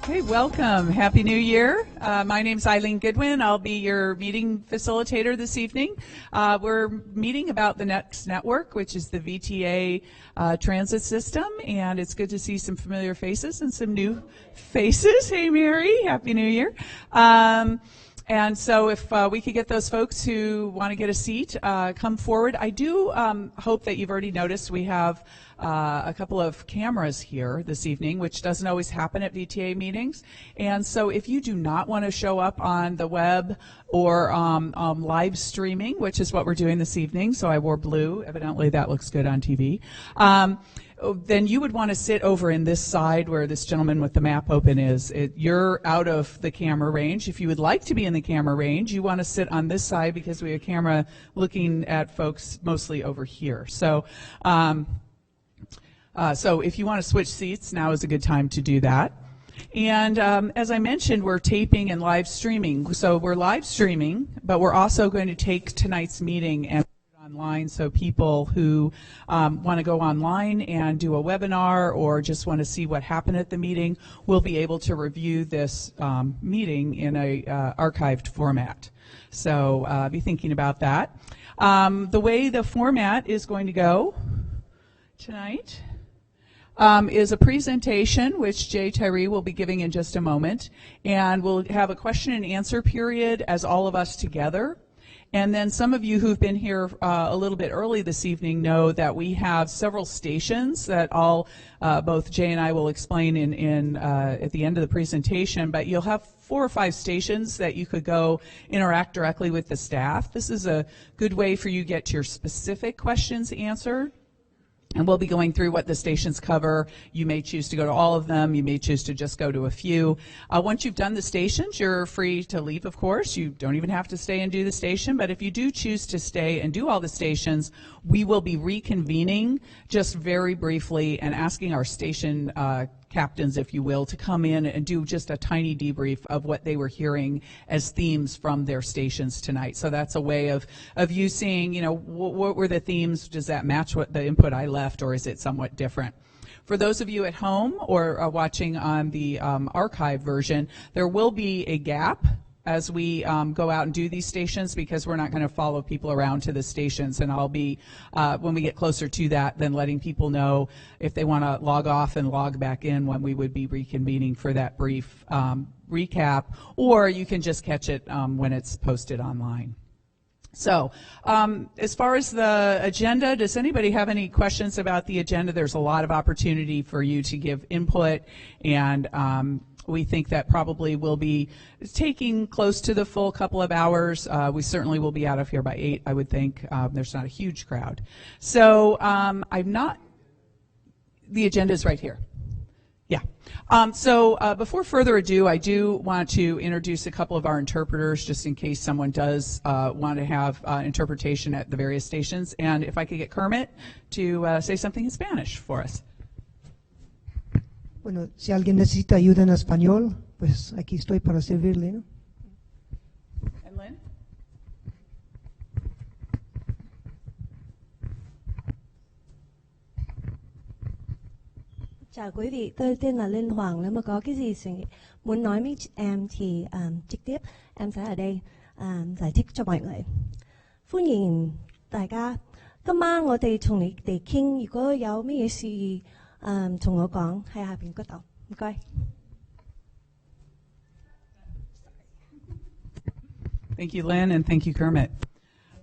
Hey, welcome. Happy New Year. My name's Eileen Goodwin. I'll be your meeting facilitator this evening. We're meeting about the Next Network, which is the VTA transit system, and it's good to see some familiar faces and some new faces. Hey, Mary. Happy New Year. And so if we could get those folks who want to get a seat, come forward. I do hope that you've already noticed we have a couple of cameras here this evening, which doesn't always happen at VTA meetings. And so if you do not want to show up on the web or live streaming, which is what we're doing this evening, so I wore blue, evidently that looks good on TV, then you would want to sit over in this side where this gentleman with the map open is. You're out of the camera range. If you would like to be in the camera range, you want to sit on this side because we have a camera looking at folks mostly over here. So, so if you want to switch seats, now is a good time to do that. And as I mentioned, we're taping and live streaming. So we're live streaming, but we're also going to take tonight's meeting and online, so people who want to go online and do a webinar or just want to see what happened at the meeting will be able to review this meeting in a archived format. So be thinking about that. The way the format is going to go tonight is a presentation which Jay Tyree will be giving in just a moment, and we'll have a question and answer period as all of us together. And then some of you who've been here a little bit early this evening know that we have several stations that both Jay and I will explain at the end of the presentation, but you'll have 4 or 5 stations that you could go interact directly with the staff. This is a good way for you to get your specific questions answered. And we'll be going through what the stations cover. You may choose to go to all of them. You may choose to just go to a few. Once you've done the stations, you're free to leave, of course. You don't even have to stay and do the station. But if you do choose to stay and do all the stations, we will be reconvening just very briefly and asking our station captains, if you will, to come in and do just a tiny debrief of what they were hearing as themes from their stations tonight. So that's a way of you seeing, what were the themes? Does that match what the input I left, or is it somewhat different? For those of you at home or watching on the archive version, there will be a gap as we go out and do these stations, because we're not going to follow people around to the stations, and I'll be, when we get closer to that, then letting people know if they want to log off and log back in when we would be reconvening for that brief recap, or you can just catch it when it's posted online. So, as far as the agenda, does anybody have any questions about the agenda? There's a lot of opportunity for you to give input, and we think that probably will be taking close to the full couple of hours. We certainly will be out of here by 8, I would think. There's not a huge crowd. So the agenda is right here. Yeah. So before further ado, I do want to introduce a couple of our interpreters, just in case someone does want to have interpretation at the various stations. And if I could get Kermit to say something in Spanish for us. Bueno, si alguien necesita ayuda en español, pues aquí estoy para servirle, ¿no? And Lynn? Chào quý vị, tôi tên là Linh Hoàng. Nếu mà có cái gì muốn nói với em thì trực tiếp em sẽ ở đây giải thích cho mọi người. 歡迎大家，今晚我哋同你哋傾，如果有咩嘢事同我講喺下邊嗰度，唔該。Thank you, Lynn, and thank you, Kermit.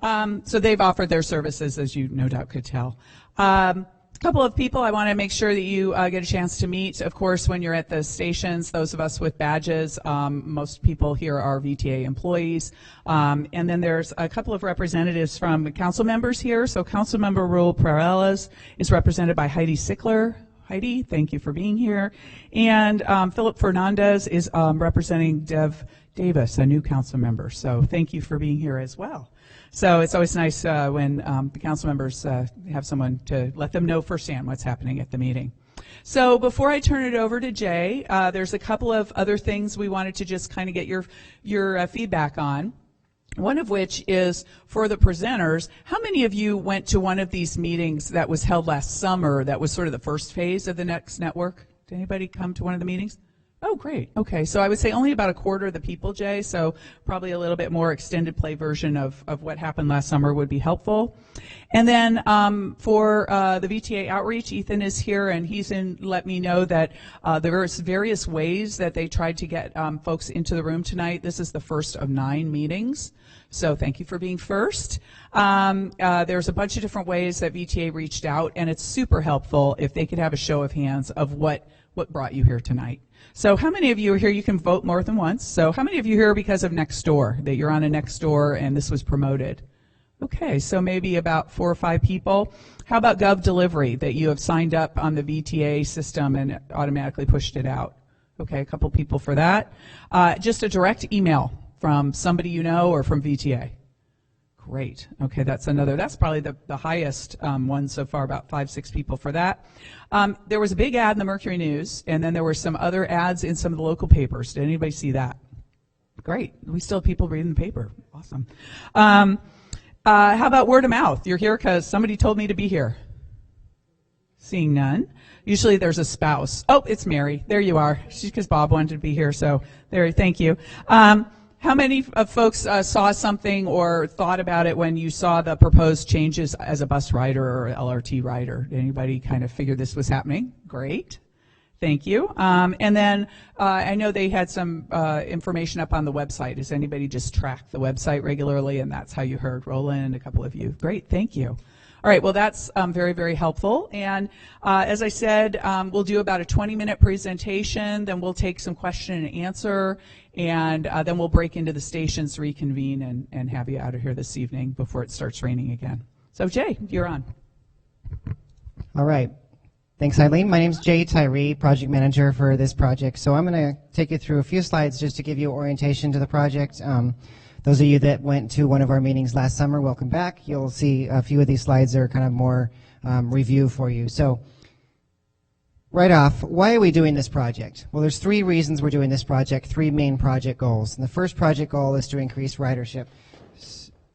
So they've offered their services, as you no doubt could tell. A couple of people I want to make sure that you get a chance to meet. Of course, when you're at the stations, those of us with badges, most people here are VTA employees. And then there's a couple of representatives from council members here. So Councilmember Raul Perales is represented by Heidi Sickler. Heidi, thank you for being here. And Philip Fernandez is representing Dev Davis, a new council member. So thank you for being here as well. So it's always nice when the council members have someone to let them know firsthand what's happening at the meeting. So before I turn it over to Jay, there's a couple of other things we wanted to just kind of get your feedback on. One of which is for the presenters. How many of you went to one of these meetings that was held last summer that was sort of the first phase of the Next Network? Did anybody come to one of the meetings? Oh, great. Okay, so I would say only about a quarter of the people, Jay, so probably a little bit more extended play version of what happened last summer would be helpful. And then for the VTA outreach, Ethan is here, and he's let me know that there's various ways that they tried to get folks into the room tonight. This is the first of 9 meetings, so thank you for being first. There's a bunch of different ways that VTA reached out, and it's super helpful if they could have a show of hands of what brought you here tonight. So how many of you are here? You can vote more than once. So how many of you are here because of Nextdoor, that you're on a Nextdoor and this was promoted? Okay, so maybe about 4 or 5 people. How about Gov Delivery, that you have signed up on the VTA system and automatically pushed it out? Okay, a couple people for that. Just a direct email from somebody you know or from VTA. Great. Okay, that's probably the highest one so far, about 5, 6 people for that. There was a big ad in the Mercury News, and then there were some other ads in some of the local papers. Did anybody see that? Great. We still have people reading the paper. Awesome. How about word of mouth? You're here because somebody told me to be here. Seeing none. Usually there's a spouse. Oh, it's Mary. There you are. She's because Bob wanted to be here, so there. Thank you. How many of folks saw something or thought about it when you saw the proposed changes as a bus rider or LRT rider? Did anybody kind of figure this was happening? Great. Thank you. And then I know they had some information up on the website. Does anybody just track the website regularly, and that's how you heard? Roland, a couple of you. Great. Thank you. All right, well, that's very, very helpful. And as I said, we'll do about a 20-minute presentation, then we'll take some question and answer, and then we'll break into the stations, reconvene, and have you out of here this evening before it starts raining again. So, Jay, you're on. All right. Thanks, Eileen. My name's Jay Tyree, project manager for this project. So I'm going to take you through a few slides just to give you orientation to the project. Those of you that went to one of our meetings last summer, welcome back. You'll see a few of these slides are kind of more review for you. So right off, why are we doing this project? Well, there's 3 reasons we're doing this project, 3 main project goals. And the first project goal is to increase ridership.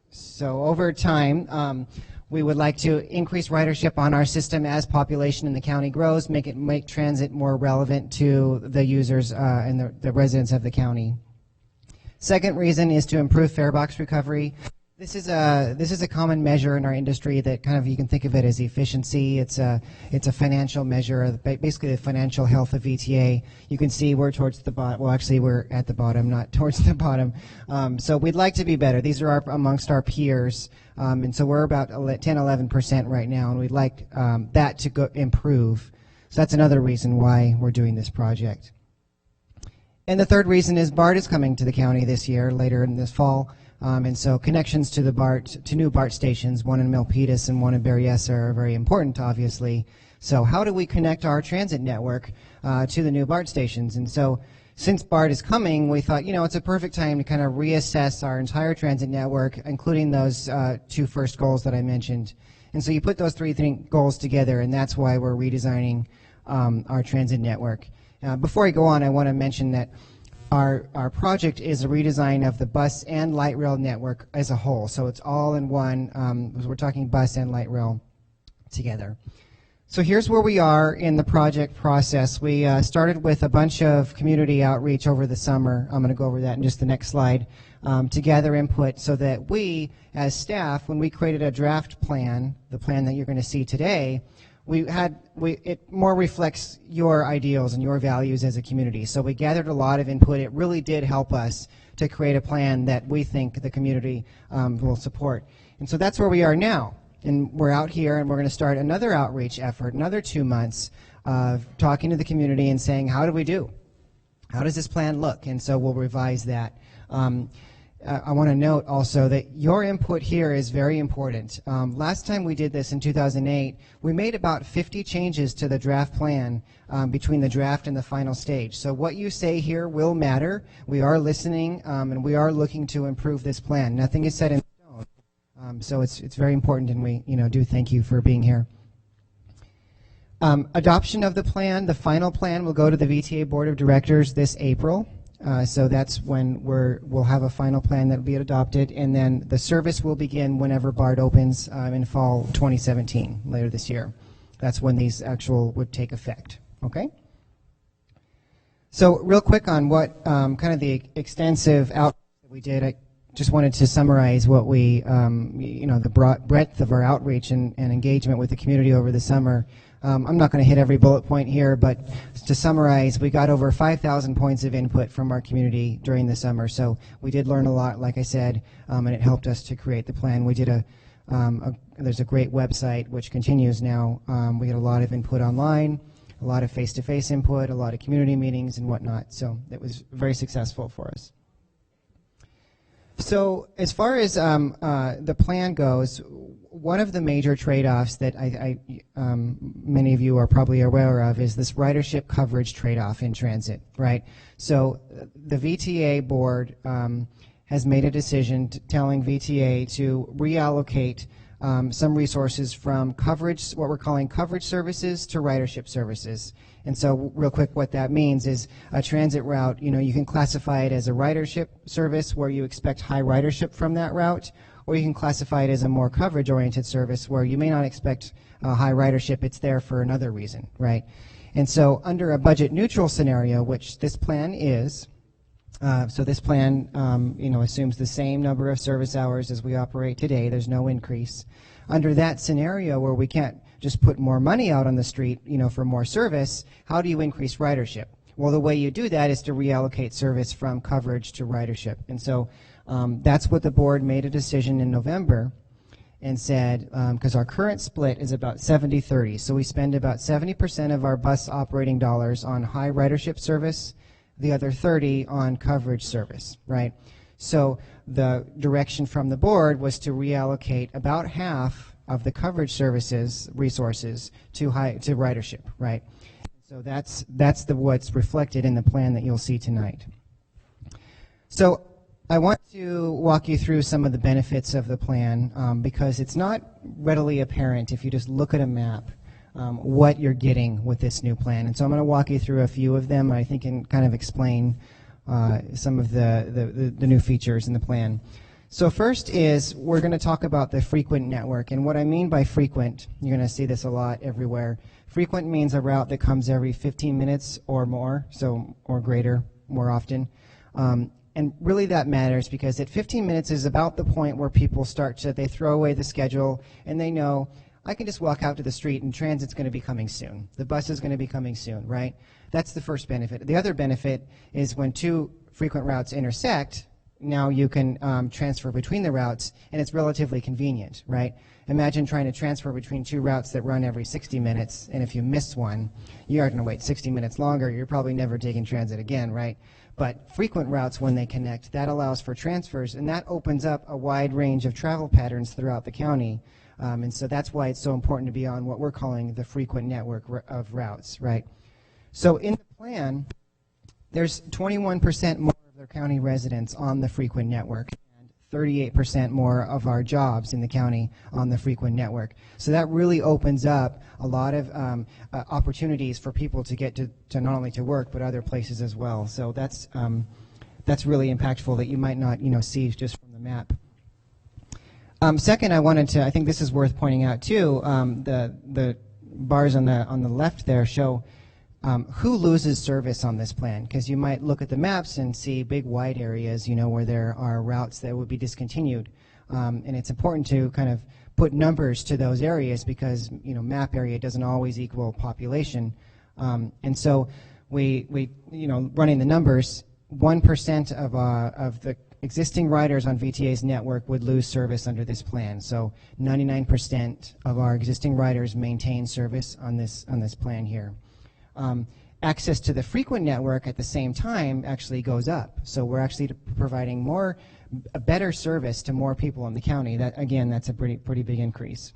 So over time, we would like to increase ridership on our system as population in the county grows, make transit more relevant to the users and the residents of the county. Second reason is to improve fare box recovery. This is a common measure in our industry that kind of, you can think of it as efficiency. It's a financial measure of basically the financial health of VTA. You can see we're towards the bottom. Well, actually, we're at the bottom, not towards the bottom. So we'd like to be better. These are amongst our peers, and so we're about 10-11% right now, and we'd like that to improve. So that's another reason why we're doing this project. And the third reason is BART is coming to the county this year, later in this fall. And so connections to the new BART stations, one in Milpitas and one in Berryessa, are very important, obviously. So how do we connect our transit network to the new BART stations? And so since BART is coming, we thought, it's a perfect time to kind of reassess our entire transit network, including those 2 first goals that I mentioned. And so you put those 3 goals together, and that's why we're redesigning our transit network. Before I go on, I want to mention that our project is a redesign of the bus and light rail network as a whole. So it's all in one. We're talking bus and light rail together. So here's where we are in the project process. We started with a bunch of community outreach over the summer. I'm going to go over that in just the next slide, to gather input so that we, as staff, when we created a draft plan, the plan that you're going to see today, it more reflects your ideals and your values as a community. So we gathered a lot of input. It really did help us to create a plan that we think the community will support. And so that's where we are now. And we're out here, and we're going to start another outreach effort, another 2 months of talking to the community and saying, how do we do? How does this plan look? And so we'll revise that. I want to note also that your input here is very important. Last time we did this in 2008, we made about 50 changes to the draft plan between the draft and the final stage. So what you say here will matter. We are listening, and we are looking to improve this plan. Nothing is set in stone. So it's very important, and we do thank you for being here. Adoption of the plan, the final plan, will go to the VTA Board of Directors this April. So that's when we'll have a final plan that will be adopted, and then the service will begin whenever BART opens in fall 2017, later this year. That's when these would take effect. Okay? So real quick on what kind of the extensive outreach that we did, I just wanted to summarize what we, the broad breadth of our outreach and engagement with the community over the summer. I'm not going to hit every bullet point here, but to summarize, we got over 5,000 points of input from our community during the summer. So we did learn a lot, like I said, and it helped us to create the plan. We did there's a great website which continues now. We had a lot of input online, a lot of face-to-face input, a lot of community meetings and whatnot. So it was very successful for us. So as far as the plan goes, one of the major trade-offs that many of you are probably aware of is this ridership coverage trade-off in transit, right? So the VTA board has made a decision telling VTA to reallocate some resources from coverage, what we're calling coverage services, to ridership services. And so real quick, what that means is a transit route, you can classify it as a ridership service where you expect high ridership from that route, or you can classify it as a more coverage-oriented service where you may not expect high ridership, it's there for another reason, right? And so under a budget-neutral scenario, which this plan is, so this plan assumes the same number of service hours as we operate today, there's no increase. Under that scenario where we can't just put more money out on the street, for more service, how do you increase ridership? Well, the way you do that is to reallocate service from coverage to ridership. And so that's what the board made a decision in November and said, because our current split is about 70-30, so we spend about 70% of our bus operating dollars on high ridership service, the other 30 on coverage service, right? So the direction from the board was to reallocate about half of the coverage services resources to ridership, right? So that's what's reflected in the plan that you'll see tonight. So I want to walk you through some of the benefits of the plan because it's not readily apparent if you just look at a map what you're getting with this new plan. And so I'm going to walk you through a few of them, I think, and kind of explain some of the new features in the plan. So first is we're going to talk about the frequent network. And what I mean by frequent, you're going to see this a lot everywhere. Frequent means a route that comes every 15 minutes or more, or greater, more often. And really that matters because at 15 minutes is about the point where people they throw away the schedule and they know, I can just walk out to the street and transit's going to be coming soon. The bus is going to be coming soon, right? That's the first benefit. The other benefit is when two frequent routes intersect, now you can transfer between the routes, and it's relatively convenient, right? Imagine trying to transfer between two routes that run every 60 minutes, and if you miss one, you are going to wait 60 minutes longer. You're probably never taking transit again, right? But frequent routes, when they connect, that allows for transfers, and that opens up a wide range of travel patterns throughout the county. And so that's why it's so important to be on what we're calling the frequent network of routes, right? So in the plan, there's 21% more of their county residents on the frequent network and 38% more of our jobs in the county on the frequent network. So that really opens up a lot of opportunities for people to get to not only to work but other places as well. So that's really impactful that you might not see just from the map. Second, I think this is worth pointing out too. The bars on the left there show who loses service on this plan, because you might look at the maps and see big wide areas, where there are routes that would be discontinued, and it's important to kind of put numbers to those areas because map area doesn't always equal population, and so we running the numbers, 1% of the existing riders on VTA's network would lose service under this plan. So 99% of our existing riders maintain service on this plan here. Access to the frequent network at the same time actually goes up. So we're actually providing a better service to more people in the county. That, again, that's a pretty big increase.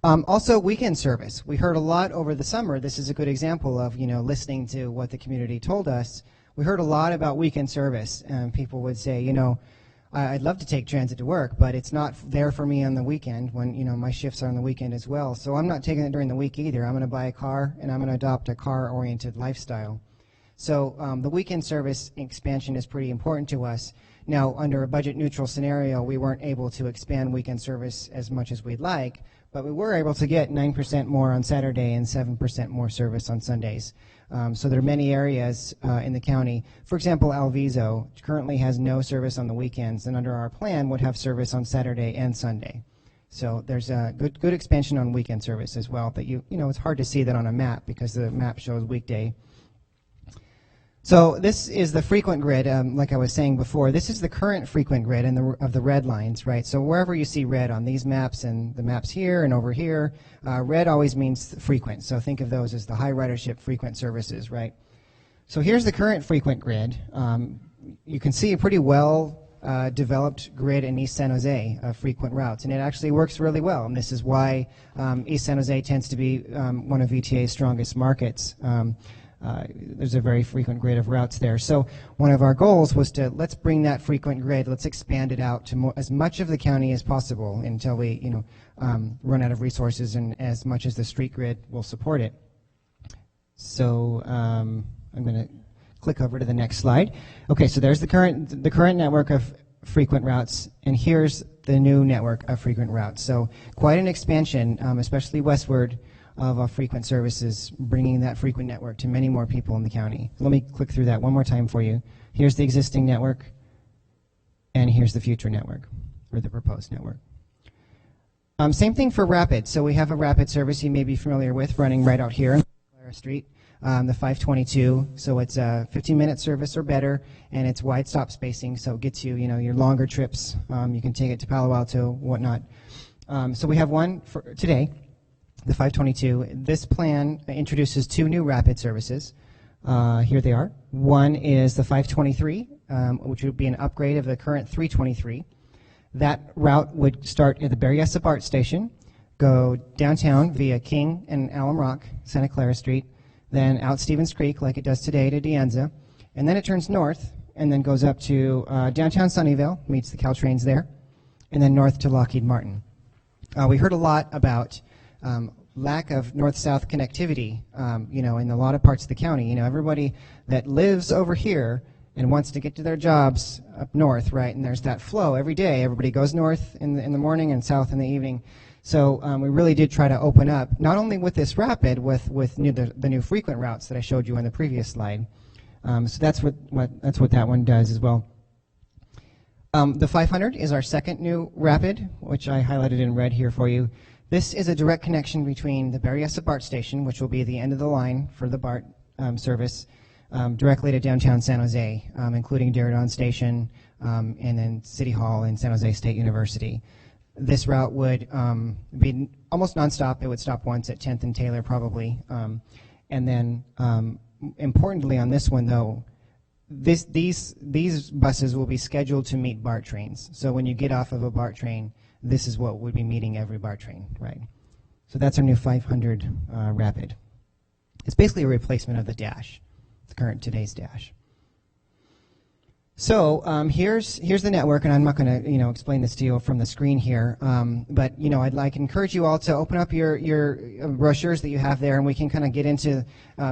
Also, weekend service. We heard a lot over the summer. This is a good example of listening to what the community told us. We heard a lot about weekend service, and people would say, I'd love to take transit to work, but it's not there for me on the weekend when, my shifts are on the weekend as well. So I'm not taking it during the week either. I'm going to buy a car, and I'm going to adopt a car-oriented lifestyle. So the weekend service expansion is pretty important to us. Now, under a budget-neutral scenario, we weren't able to expand weekend service as much as we'd like, but we were able to get 9% more on Saturday and 7% more service on Sundays. So there are many areas in the county. For example, Alviso currently has no service on the weekends, and under our plan would have service on Saturday and Sunday. So there's a good expansion on weekend service as well. That you know, it's hard to see that on a map because the map shows weekday. So this is the frequent grid, like I was saying before. This is the current frequent grid of the red lines, right? So wherever you see red on these maps and the maps here and over here, red always means frequent. So think of those as the high ridership frequent services, right? So here's the current frequent grid. You can see a pretty well developed grid in East San Jose of frequent routes, and it actually works really well. And this is why East San Jose tends to be one of VTA's strongest markets. There's a very frequent grid of routes there. So one of our goals was to let's bring that frequent grid, let's expand it out to as much of the county as possible until we run out of resources and as much as the street grid will support it. So I'm going to click over to the next slide. Okay, so there's the current network of frequent routes, and here's the new network of frequent routes. So quite an expansion, especially westward, of frequent services, bringing that frequent network to many more people in the county. Let me click through that one more time for you. Here's the existing network, and here's the future network, or the proposed network. Same thing for rapid. So we have a rapid service you may be familiar with running right out here on Clara Street, the 522. So it's a 15-minute service or better, and it's wide stop spacing, so it gets you, your longer trips. You can take it to Palo Alto, whatnot. So we have one for today, the 522. This plan introduces two new rapid services. Here they are. One is the 523, which would be an upgrade of the current 323. That route would start at the Berryessa BART station, go downtown via King and Alum Rock, Santa Clara Street, then out Stevens Creek like it does today to De Anza, and then it turns north and then goes up to downtown Sunnyvale, meets the Caltrains there, and then north to Lockheed Martin. We heard a lot about lack of north-south connectivity, in a lot of parts of the county. Everybody that lives over here and wants to get to their jobs up north, right? And there's that flow every day. Everybody goes north in the morning and south in the evening. So we really did try to open up, not only with this rapid, with the new frequent routes that I showed you on the previous slide. So that's what that one does as well. The 500 is our second new rapid, which I highlighted in red here for you. This is a direct connection between the Berryessa BART station, which will be the end of the line for the BART service, directly to downtown San Jose, including Diridon Station and then City Hall and San Jose State University. This route would be almost nonstop. It would stop once at 10th and Taylor probably. And then importantly on this one though, these buses will be scheduled to meet BART trains. So when you get off of a BART train, this is what would be meeting every BART train, right? So that's our new 500 Rapid. It's basically a replacement of the Dash, the current today's Dash. So here's the network, and I'm not going to explain this to you from the screen here, but I'd encourage you all to open up your brochures that you have there, and we can kind of get into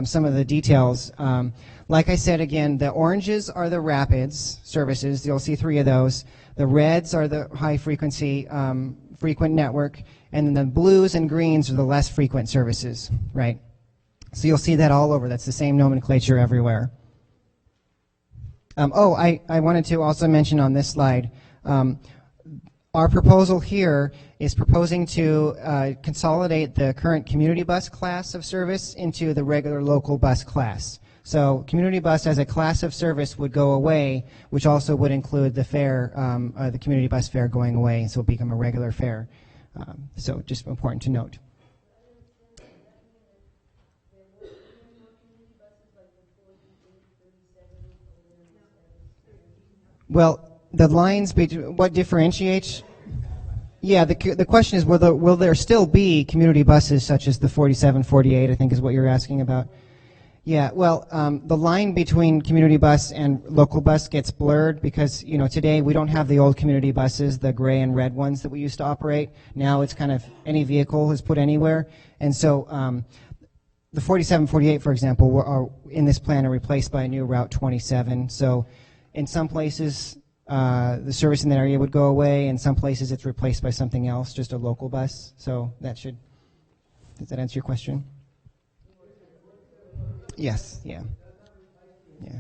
some of the details. Like I said again, the oranges are the Rapids services. You'll see 3 of those. The reds are the high frequency frequent network, and then the blues and greens are the less frequent services, right? So you'll see that all over. That's the same nomenclature everywhere. I wanted to also mention on this slide, our proposal here is proposing to consolidate the current community bus class of service into the regular local bus class. So community bus as a class of service would go away, which also would include the fare, the community bus fare going away, so it will become a regular fare. So just important to note. Well, the lines between what differentiates, yeah, the question is, will there still be community buses such as the 4748, I think is what you're asking about. Yeah, well, the line between community bus and local bus gets blurred because, today we don't have the old community buses, the gray and red ones that we used to operate. Now it's kind of any vehicle is put anywhere. And so the 4748, for example, are in this plan are replaced by a new Route 27. So in some places, the service in that area would go away. In some places it's replaced by something else, just a local bus. So that should, does that answer your question? Yes, yeah. Yeah.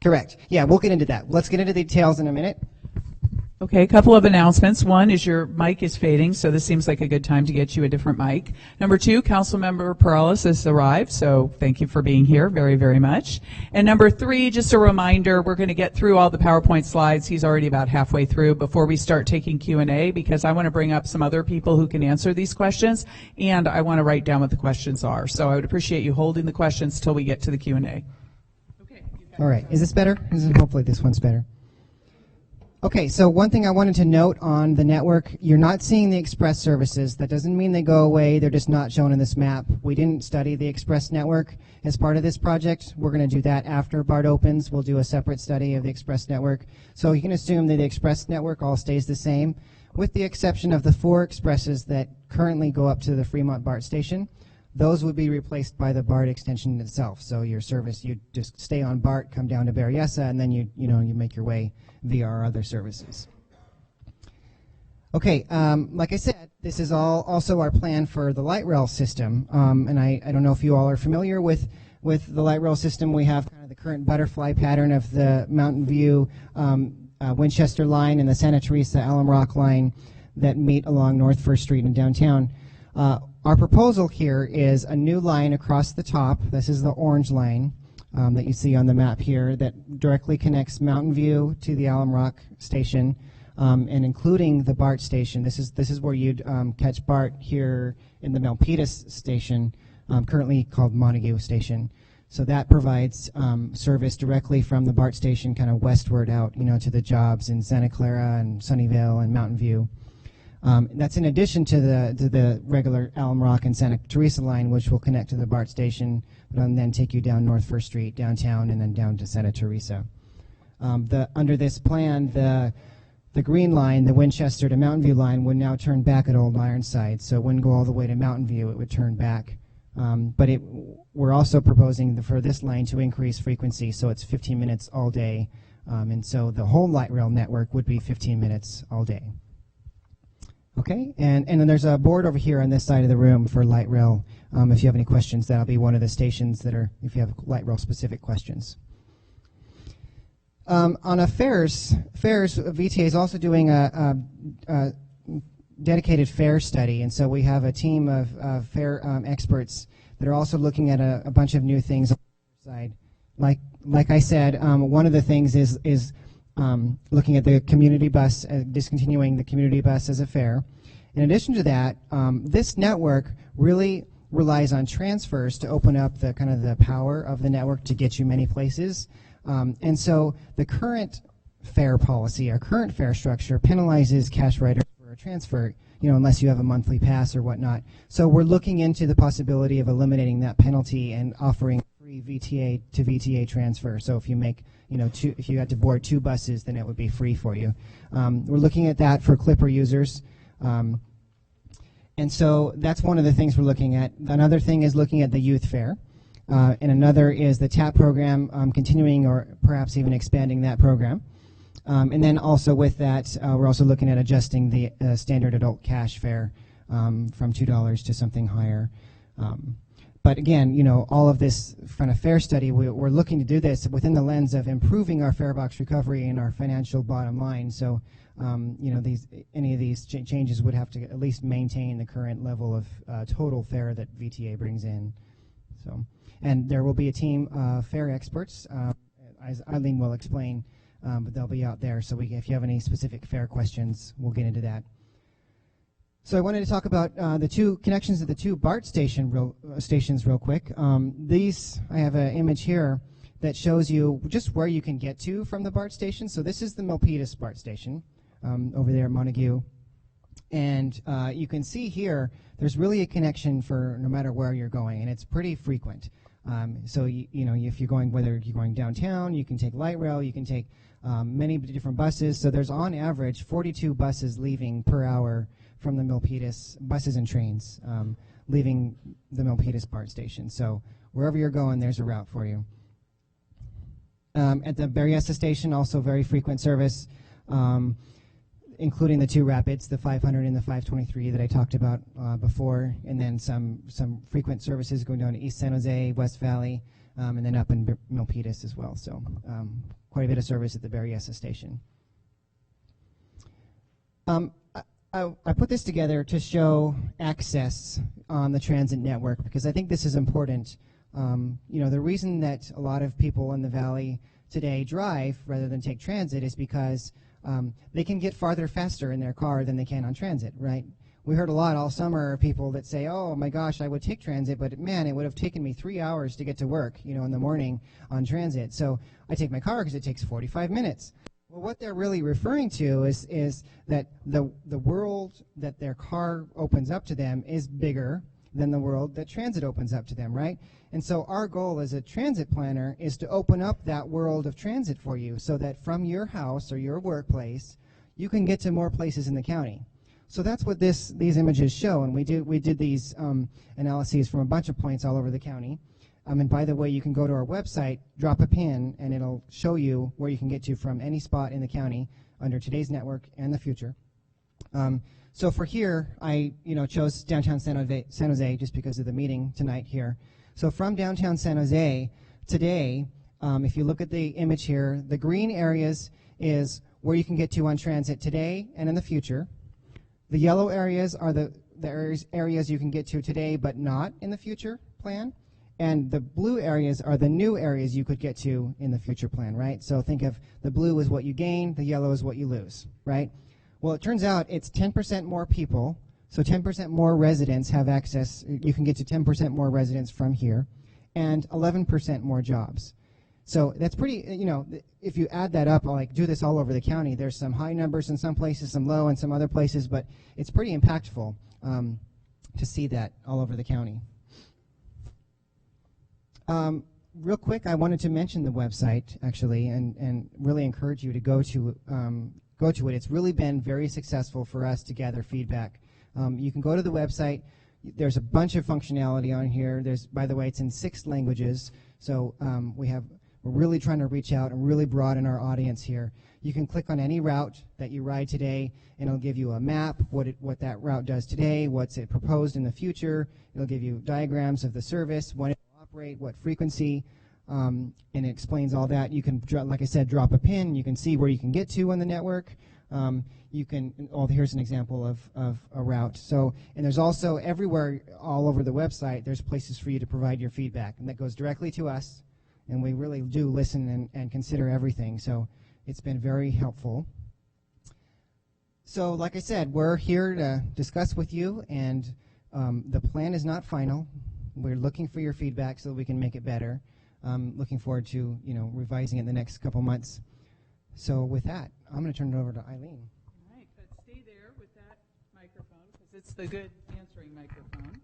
Correct. Yeah, we'll get into that. Let's get into the details in a minute. Okay, a couple of announcements. One is your mic is fading, so this seems like a good time to get you a different mic. Number two, Councilmember Perales has arrived, so thank you for being here very, very much. And number three, just a reminder, we're going to get through all the PowerPoint slides. He's already about halfway through before we start taking Q&A, because I want to bring up some other people who can answer these questions, and I want to write down what the questions are. So I would appreciate you holding the questions till we get to the Q&A. Okay. All right. Is this better? Hopefully this one's better. Okay, so one thing I wanted to note on the network, you're not seeing the express services. That doesn't mean they go away. They're just not shown in this map. We didn't study the express network as part of this project. We're going to do that after BART opens. We'll do a separate study of the express network. So you can assume that the express network all stays the same, with the exception of the 4 expresses that currently go up to the Fremont BART station. Those would be replaced by the BART extension itself. So your service, you just stay on BART, come down to Berryessa, and then you make your way via our other services. Okay, like I said, this is also our plan for the light rail system. And I don't know if you all are familiar with the light rail system. We have kind of the current butterfly pattern of the Mountain View Winchester line and the Santa Teresa Alum Rock line that meet along North First Street in downtown. Our proposal here is a new line across the top. This is the orange line that you see on the map here that directly connects Mountain View to the Alum Rock station, and including the BART station. This is where you'd catch BART here in the Milpitas station, currently called Montague Station. So that provides service directly from the BART station kind of westward out, to the jobs in Santa Clara and Sunnyvale and Mountain View. That's in addition to the regular Alum Rock and Santa Teresa line, which will connect to the BART station, and then take you down North First Street, downtown, and then down to Santa Teresa. Under this plan, the green line, the Winchester to Mountain View line, would now turn back at Old Ironside, so it wouldn't go all the way to Mountain View, it would turn back. But we're also proposing for this line to increase frequency, so it's 15 minutes all day, and so the whole light rail network would be 15 minutes all day. Okay, and then there's a board over here on this side of the room for light rail. If you have any questions, that'll be one of the stations that are, if you have light rail specific questions. On a fares, VTA is also doing a dedicated fare study, and so we have a team of fare experts that are also looking at a bunch of new things on the side. Like I said, one of the things is looking at the community bus, discontinuing the community bus as a fare. In addition to that, this network really relies on transfers to open up the kind of the power of the network to get you many places. And so the current fare policy, our current fare structure, penalizes cash riders for a transfer, unless you have a monthly pass or whatnot. So we're looking into the possibility of eliminating that penalty and offering free VTA to VTA transfer. So if you make if you had to board 2 buses, then it would be free for you. We're looking at that for Clipper users. And so that's one of the things we're looking at. Another thing is looking at the youth fare. And another is the TAP program, continuing or perhaps even expanding that program. And then also with that, we're also looking at adjusting the standard adult cash fare from $2 to something higher. But again, all of this kind of fare study, we're looking to do this within the lens of improving our fare box recovery and our financial bottom line. So, any of these changes would have to at least maintain the current level of total fare that VTA brings in. So, and there will be a team of fare experts, as Eileen will explain, but they'll be out there. So if you have any specific fare questions, we'll get into that. So I wanted to talk about the 2 connections of the 2 BART stations real quick. I have an image here that shows you just where you can get to from the BART station. So this is the Milpitas BART station over there at Montague. And you can see here, there's really a connection for no matter where you're going, and it's pretty frequent. So if you're going, whether you're going downtown, you can take light rail, you can take many different buses. So there's on average 42 buses leaving per hour from the Milpitas, buses and trains leaving the Milpitas BART station. So wherever you're going, there's a route for you. At the Berryessa station, also very frequent service, including the two rapids, the 500 and the 523 that I talked about before, and then some frequent services going down to East San Jose, West Valley, and then up in Milpitas as well. So quite a bit of service at the Berryessa station. I put this together to show access on the transit network because I think this is important. The reason that a lot of people in the valley today drive rather than take transit is because they can get farther faster in their car than they can on transit, right? We heard a lot all summer of people that say, oh my gosh, I would take transit, but man, it would have taken me 3 hours to get to work, in the morning on transit. So I take my car because it takes 45 minutes. Well, what they're really referring to is that the world that their car opens up to them is bigger than the world that transit opens up to them, right? And so our goal as a transit planner is to open up that world of transit for you so that from your house or your workplace, you can get to more places in the county. So that's what these images show, and we did these analyses from a bunch of points all over the county. And by the way, you can go to our website, drop a pin, and it'll show you where you can get to from any spot in the county under today's network and the future. So for here, I chose downtown San Jose just because of the meeting tonight here. So from downtown San Jose today, if you look at the image here, the green areas is where you can get to on transit today and in the future. The yellow areas are the areas you can get to today but not in the future plan. And the blue areas are the new areas you could get to in the future plan, right? So think of the blue as what you gain, the yellow is what you lose, right? Well, it turns out it's 10% more people, so 10% more residents have access. You can get to 10% more residents from here, and 11% more jobs. So that's pretty, if you add that up, like do this all over the county, there's some high numbers in some places, some low in some other places, but it's pretty impactful to see that all over the county. Real quick, I wanted to mention the website, actually, and really encourage you to go to it. It's really been very successful for us to gather feedback. You can go to the website. There's a bunch of functionality on here. By the way, it's in 6 languages, so we're really trying to reach out and really broaden our audience here. You can click on any route that you ride today, and it'll give you a map, what that route does today, what's it proposed in the future. It'll give you diagrams of the service, when it will operate, what frequency, and it explains all that. You can, like I said, drop a pin. You can see where you can get to on the network. Here's an example of a route. So, and there's also everywhere, all over the website, there's places for you to provide your feedback, and that goes directly to us. And we really do listen and consider everything. So it's been very helpful. So like I said, we're here to discuss with you, and the plan is not final. We're looking for your feedback so that we can make it better. Looking forward to revising it in the next couple months. So with that, I'm going to turn it over to Eileen. All right, but stay there with that microphone because it's the good answering microphone.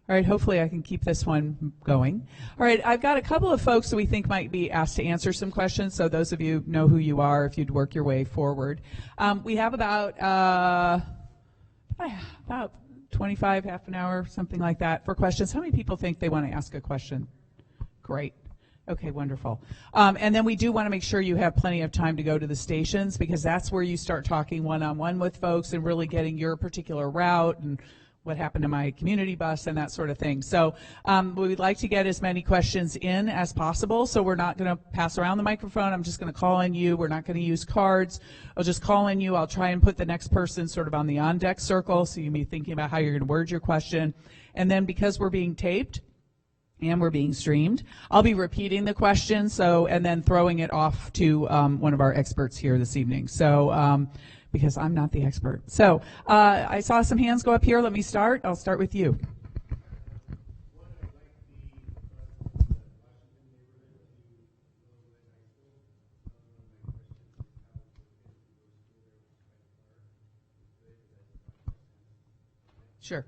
All right, hopefully I can keep this one going. All right, I've got a couple of folks that we think might be asked to answer some questions, so those of you know who you are if you'd work your way forward. We have about 25, half an hour, something like that, for questions. How many people think they want to ask a question? Great. Okay, wonderful. And then we do want to make sure you have plenty of time to go to the stations, because that's where you start talking one-on-one with folks and really getting your particular route and what happened to my community bus and that sort of thing. So we'd like to get as many questions in as possible, so we're not going to pass around the microphone. I'm just going to call on you. We're not going to use cards. I'll just call on you. I'll try and put the next person sort of on the on-deck circle, so you may be thinking about how you're going to word your question. And then because we're being taped and we're being streamed, I'll be repeating the question and then throwing it off to one of our experts here this evening. So because I'm not the expert. So I saw some hands go up here. Let me start. I'll start with you. Sure.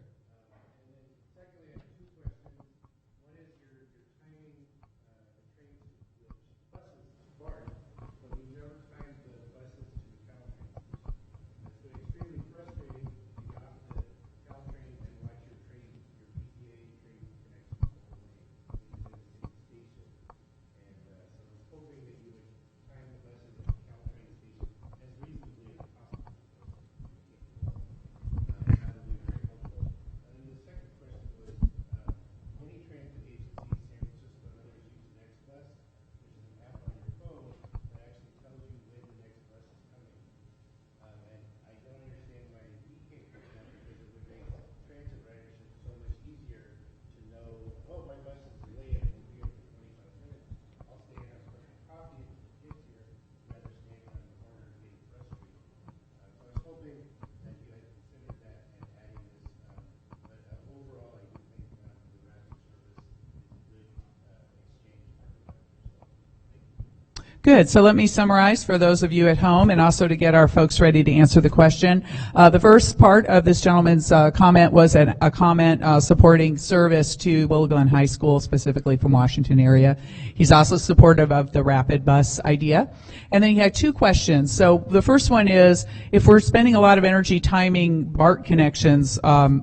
Good. So let me summarize for those of you at home and also to get our folks ready to answer the question. The first part of this gentleman's comment was a comment supporting service to Willow Glen High School, specifically from Washington area. He's also supportive of the rapid bus idea. And then he had two questions. So the first one is, if we're spending a lot of energy timing BART connections,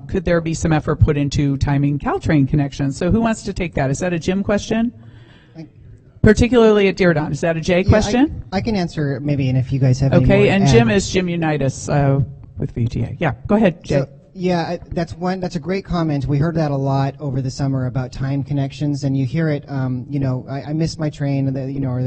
could there be some effort put into timing Caltrain connections? So who wants to take that? Is that a Jim question? Particularly at Diridon. Is that a Jay question? I can answer maybe, and if you guys have any more Okay, to and add. Jim is Jim Unitas with VTA. Yeah, go ahead, Jay. So, yeah, that's a great comment. We heard that a lot over the summer about time connections, and you hear it. I missed my train, or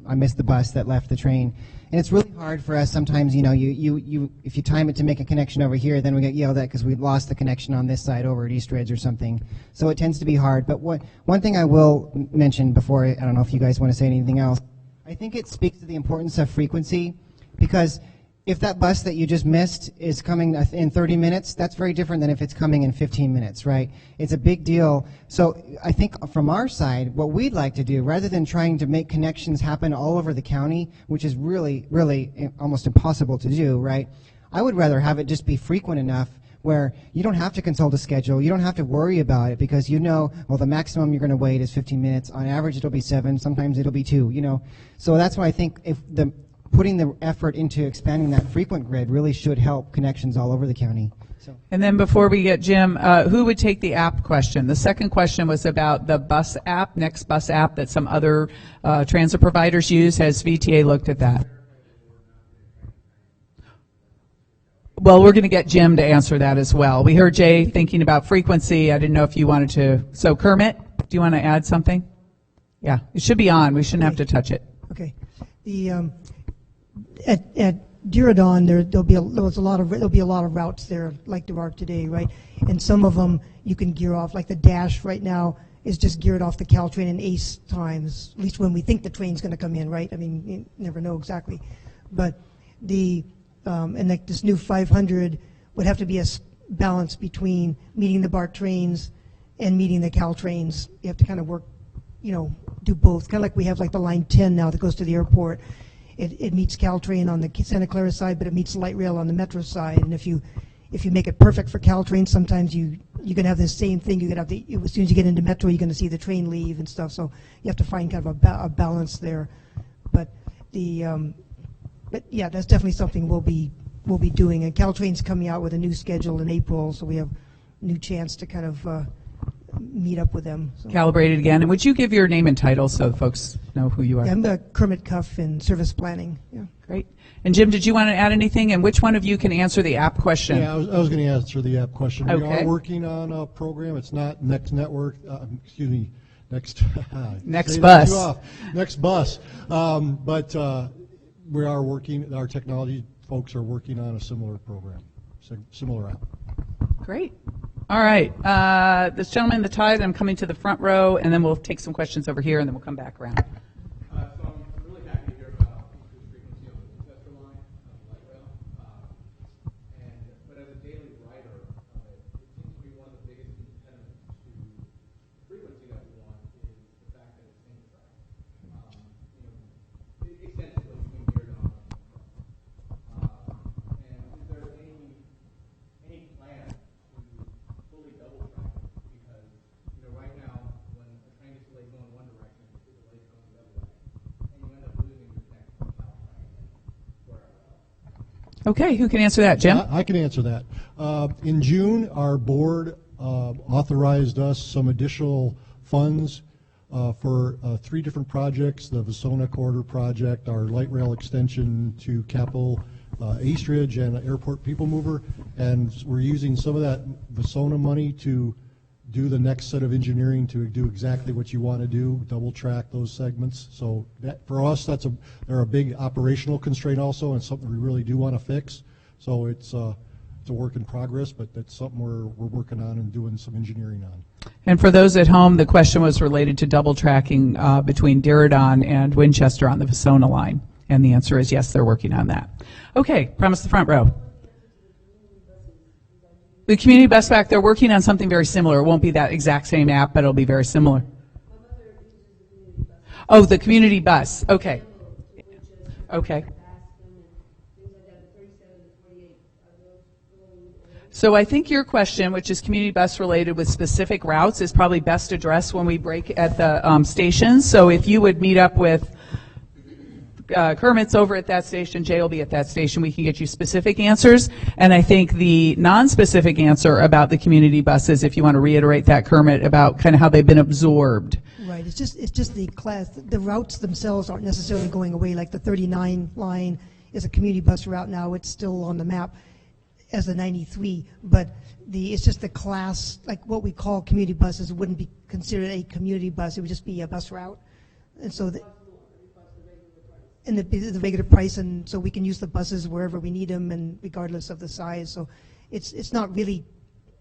I missed the bus that left the train, and it's really hard for us sometimes. If you time it to make a connection over here, then we get yelled at because we lost the connection on this side over at East Ridge or something. So it tends to be hard. But one thing I will mention before, I don't know if you guys want to say anything else. I think it speaks to the importance of frequency, because if that bus that you just missed is coming in 30 minutes, that's very different than if it's coming in 15 minutes, right? It's a big deal. So I think from our side, what we'd like to do, rather than trying to make connections happen all over the county, which is really, really almost impossible to do, right? I would rather have it just be frequent enough where you don't have to consult a schedule, you don't have to worry about it, because well, the maximum you're going to wait is 15 minutes. On average, it'll be 7, sometimes it'll be 2, So that's why I think putting the effort into expanding that frequent grid really should help connections all over the county. So. And then before we get Jim, who would take the app question? The second question was about the bus app, Next Bus app, that some other transit providers use. Has VTA looked at that? Well, we're going to get Jim to answer that as well. We heard Jay thinking about frequency. I didn't know if you wanted to. So Kermit, do you want to add something? Yeah, it should be on. We shouldn't have to touch it. Okay. At Diridon, there'll be a lot of routes there like there are today, right? And some of them you can gear off. Like the Dash right now is just geared off the Caltrain and ACE times. At least when we think the train's going to come in, right? I mean, you never know exactly. But and like this new 500 would have to be a balance between meeting the BART trains and meeting the Caltrains. You have to kind of work, do both. Kind of like we have like the Line 10 now that goes to the airport. It meets Caltrain on the Santa Clara side, but it meets light rail on the Metro side. And if you make it perfect for Caltrain, sometimes you can have the same thing. You can have as soon as you get into Metro, you're going to see the train leave and stuff. So you have to find kind of a balance there. But yeah, that's definitely something we'll be doing. And Caltrain's coming out with a new schedule in April, so we have a new chance to kind of meet up with them. So. Calibrated again. And would you give your name and title so folks know who you are? Yeah, I'm the Kermit Cuff in service planning. Yeah. Great. And Jim, did you want to add anything? And which one of you can answer the app question? Yeah, I was going to answer the app question. Okay. We are working on a program. It's not Next Network. Next. Next Bus. Next Bus. But we are working. Our technology folks are working on a similar program, similar app. Great. All right. This gentleman in the tie, then I'm coming to the front row, and then we'll take some questions over here, and then we'll come back around. So I'm really happy to hear about increased frequency on the Winchester line, light rail. But as a daily rider, it seems to be one of the biggest impediments to frequency that we want is the fact that it's single track. Extensively between here and on. And is there any plan to fully double track it? Because right now when a train is delayed going one direction, it's delayed going the other way, and you end up losing your connection to Caltrain and wherever else. Okay, who can answer that? Jim? I can answer that. In June, our board authorized us some additional funds for 3 different projects: the Santa Clara project, our light rail extension to Capel, East Ridge, and Airport People Mover. And we're using some of that Vasona money to do the next set of engineering to do exactly what you want to do, double track those segments. So that, for us, they're a big operational constraint also, and something we really do want to fix. So it's a work in progress, but that's something we're working on and doing some engineering on. And for those at home, the question was related to double tracking between Diridon and Winchester on the Vasona line. And the answer is yes, they're working on that. Okay, promise the front row. The community bus back, they're working on something very similar. It won't be that exact same app, but it'll be very similar. Oh, the community bus. Okay. Okay. So I think your question, which is community bus related with specific routes, is probably best addressed when we break at the stations. So if you would meet up with Kermit's over at that station, Jay will be at that station, we can get you specific answers. And I think the non-specific answer about the community buses, if you want to reiterate that, Kermit, about kind of how they've been absorbed. Right, it's just the class, the routes themselves aren't necessarily going away. Like the 39 line is a community bus route now, it's still on the map as the 93, but it's just the class, like what we call community buses, wouldn't be considered a community bus, it would just be a bus route. And so and the regular price, and so we can use the buses wherever we need them and regardless of the size. So it's not really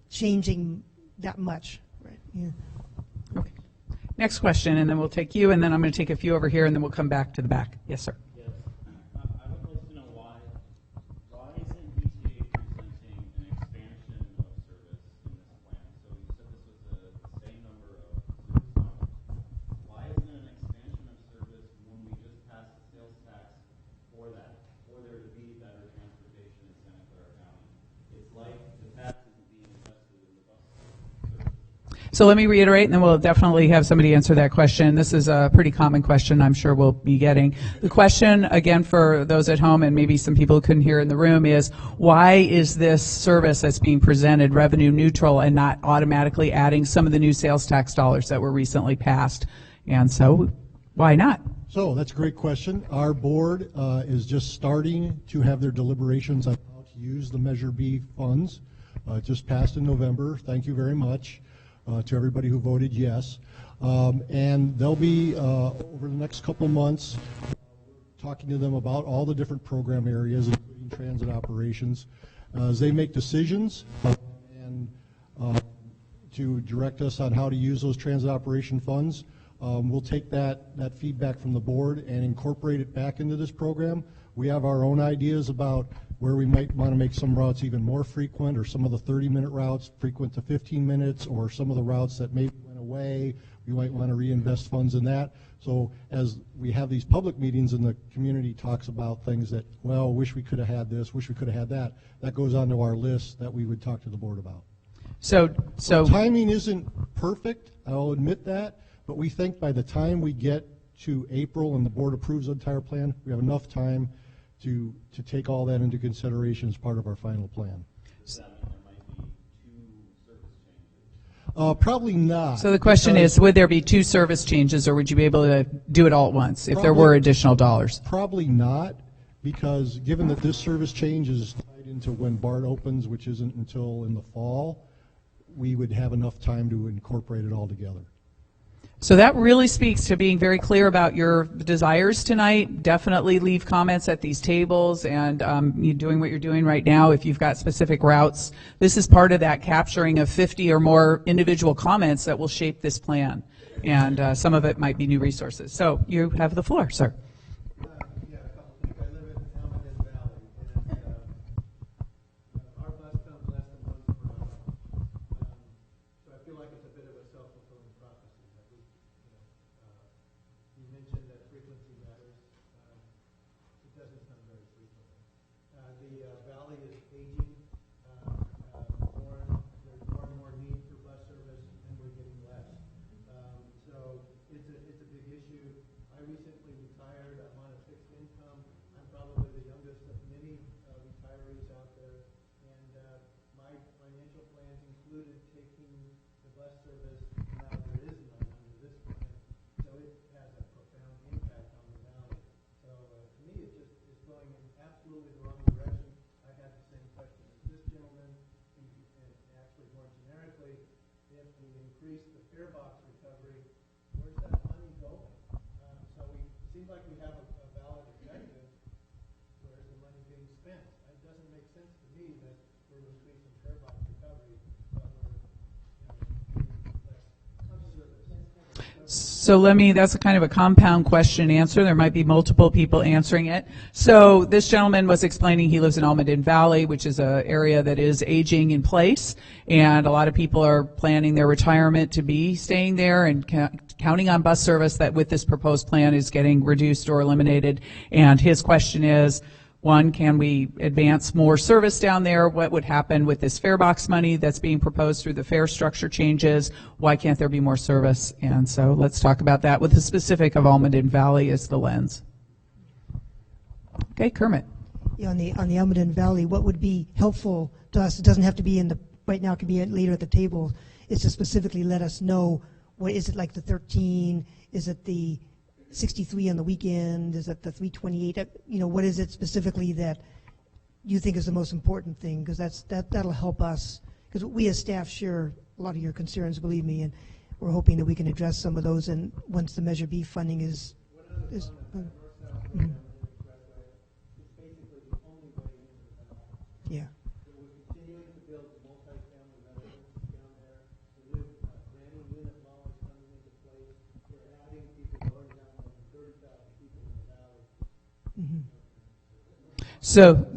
changing that much. Right. Yeah. Okay. Next question, and then we'll take you, and then I'm going to take a few over here, and then we'll come back to the back. Yes, sir. Yes. I would like to know why isn't ETA presenting an expansion of service in this plan? So you said this was the same number of service hours. Why isn't an expansion of service when we just passed the sales tax for that, for there to be better transportation in Santa Clara County? It's like the tax isn't being invested in the bus service. So let me reiterate, and then we'll definitely have somebody answer that question. This is a pretty common question I'm sure we'll be getting. The question, again, for those at home and maybe some people who couldn't hear in the room is, why is this service that's being presented revenue neutral and not automatically adding some of the new sales tax dollars that were recently passed? And so, why not? So that's a great question. Our board is just starting to have their deliberations on how to use the Measure B funds. It just passed in November. Thank you very much to everybody who voted yes. And they'll be, over the next couple of months, talking to them about all the different program areas, including transit operations, as they make decisions and to direct us on how to use those transit operation funds. We'll take that feedback from the board and incorporate it back into this program. We have our own ideas about where we might want to make some routes even more frequent, or some of the 30-minute routes frequent to 15 minutes, or some of the routes that maybe went away, we might want to reinvest funds in that. So as we have these public meetings and the community talks about things that, well, wish we could have had this, wish we could have had that, that goes onto our list that we would talk to the board about. So timing isn't perfect, I'll admit that, but we think by the time we get to April and the board approves the entire plan, we have enough time to take all that into consideration as part of our final plan. Does that mean there might be two service changes? Probably not. So the question is, would there be two service changes, or would you be able to do it all at once if there were additional dollars? Probably not, because given that this service change is tied into when BART opens, which isn't until in the fall, we would have enough time to incorporate it all together. So that really speaks to being very clear about your desires tonight. Definitely leave comments at these tables, and you doing what you're doing right now. If you've got specific routes, this is part of that capturing of 50 or more individual comments that will shape this plan. And some of it might be new resources. So you have the floor, sir. Yeah, a couple things. I live in Almaden Valley, and our bus comes less than once per hour. So I feel like it's a bit of a self-fulfilling prophecy. That you mentioned that frequency matters. It doesn't come very frequently. The valley is aging. There's more and more need for bus service, and we're getting less. So it's a big issue. I recently retired. I'm on a fixed income. I'm probably the youngest of many retirees out there, and my financial plans included taking the bus service. Now there is none under this plan, so it has a profound impact on the valley. So to me, it's going in absolutely the wrong direction. I had the same question as this gentleman, and actually more generically, if we increase the fare box recovery, where's that money going? So it seems like we have a valid objective. Where's the money being spent? It doesn't make sense to me that we're increasing fare box recovery, but we're giving less service. So that's a kind of a compound question and answer. There might be multiple people answering it. So this gentleman was explaining he lives in Almaden Valley, which is an area that is aging in place, and a lot of people are planning their retirement to be staying there and counting on bus service that with this proposed plan is getting reduced or eliminated. And his question is, one, can we advance more service down there? What would happen with this fare box money that's being proposed through the fare structure changes? Why can't there be more service? And so let's talk about that with the specific of Almaden Valley as the lens. Okay, Kermit. Yeah, on the Almaden Valley, what would be helpful to us? It doesn't have to be in the right now. It can be later at the table. Is to specifically let us know what is it, like the 13? Is it the 63 on the weekend? Is it the 328? You know, what is it specifically that you think is the most important thing? Because that'll help us. Because we as staff share a lot of your concerns, believe me, and we're hoping that we can address some of those. And once the Measure B funding is yeah. So we're continuing to build multi-family residences down there. The new brand-new unit law is coming into place. We're adding people. We already have more than 30,000 people in the valley. So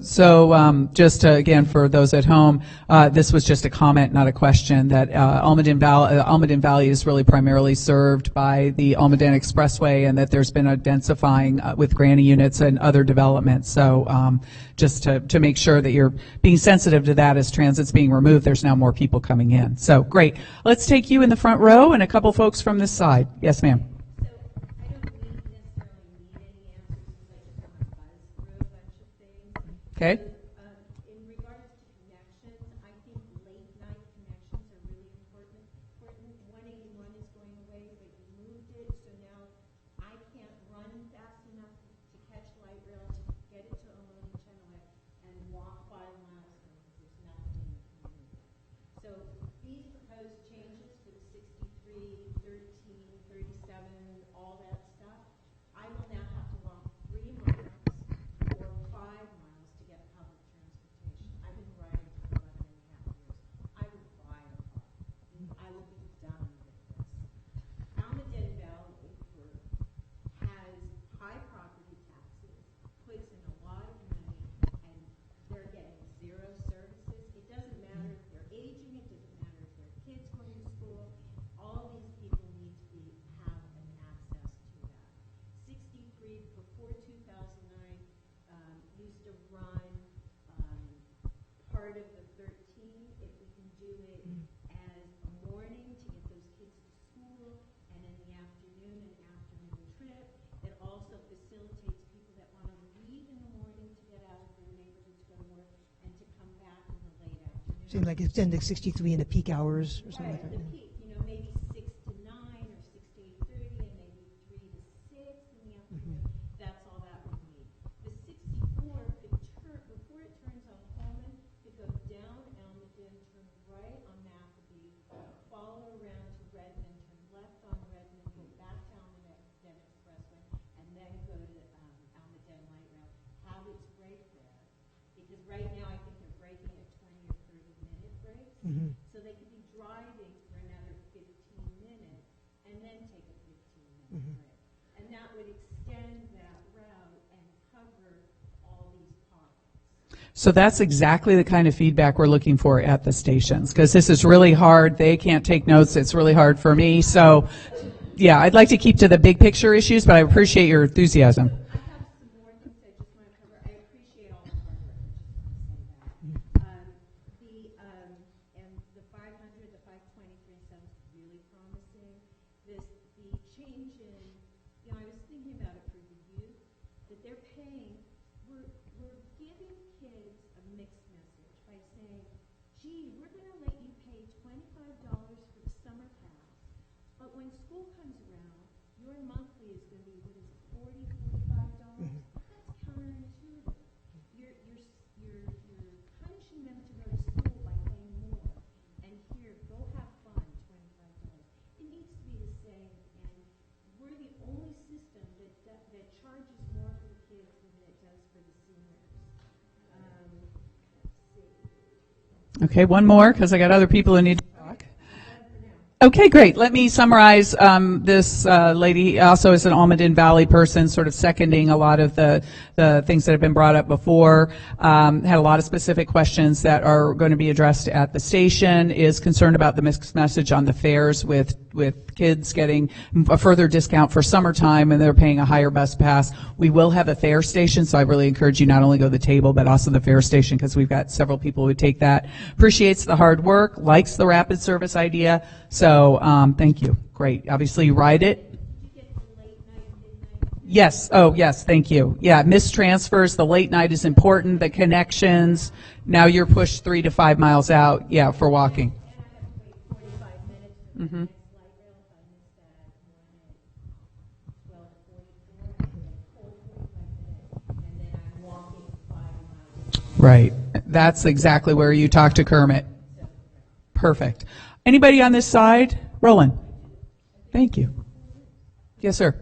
just again for those at home, this was just a comment, not a question. That Almaden Valley is really primarily served by the Almaden Expressway, and that there's been a densifying with granny units and other developments. So just to make sure that you're being sensitive to that as transit's being removed, there's now more people coming in. So great. Let's take you in the front row and a couple folks from this side. Yes, ma'am. Okay. In regards to connections, I think late night connections are really important. 181 is going away, but you moved it, so now I can't run fast enough to catch light rail to get it to Omaha Channel and walk 5 miles because there's nothing in the community. So these proposed changes for the 63, 13, 37, all that stuff, I will now have to walk 3 miles or 5 miles to get public transportation. I've been riding for 11 and a half years. I would buy a car. I will be done with this. Almaden Valley has high property taxes, puts in a lot of money, and they're getting 0 services. It doesn't matter if they're aging, it doesn't matter if their kids going to school. All these people need to have an access to that. 63 before 2009 used to run part of the 13. If we can do it as a morning to get those kids to school, and in the afternoon, an afternoon trip that also facilitates people that want to leave in the morning to get out of their neighborhood to go to work and to come back in the late afternoon. Seems like extend to 63 in the peak hours or something Right, like the that. peak, maybe 6 to 9 or 6 to 8:30, and maybe 3 to 6 in the afternoon. That's all that would need. The 64 could turn, before it turns on Holman, could go down Almaden, turn right on Maccabee, follow around to Redmond, turn left on Redmond, go back to Almaden Expressway, and then go to Almaden Light Rail. Have its break there, because right now I think they're breaking at 20 or 30-minute breaks. So they could be driving for another 15 minutes and then take a 15-minute break. And that would extend that route and cover all these pockets. So that's exactly the kind of feedback we're looking for at the stations, because this is really hard. They can't take notes. It's really hard for me. So, yeah, I'd like to keep to the big picture issues, but I appreciate your enthusiasm. I have some more things I just want to cover. I appreciate all the hard work. I just want to say that. And the 500, the 523 sounds really promising. The change in, I was thinking about it for the youth, that they're paying, we're giving kids a mixed message by saying, gee, we're going to let you pay $25 for the summer pass, but when school comes around, your monthly is going to be, what is it, $40, $45? That's counterintuitive. You're punishing them to go to school by paying more. And here, go have fun, $25. It needs to be the same, and we're the only system that charges more for the kids than it does for the seniors. Let's see. Okay, one more, because I got other people who need to talk. Okay, great. Let me summarize. This lady also is an Almaden Valley person, sort of seconding a lot of the things that have been brought up before. Had a lot of specific questions that are going to be addressed at the station, is concerned about the mixed message on the fares with kids getting a further discount for summertime and they're paying a higher bus pass. We will have a fare station, so I really encourage you not only go to the table, but also the fare station, because we've got several people who take that. Appreciates the hard work, likes the rapid service idea. So thank you. Great. Obviously, you ride it. Yes. Oh, yes. Thank you. Yeah. Missed transfers. The late night is important. The connections. Now you're pushed 3 to 5 miles out. Yeah, for walking. Mm-hmm. Right. That's exactly where you talk to Kermit. Perfect. Anybody on this side? Roland. Thank you. Yes, sir.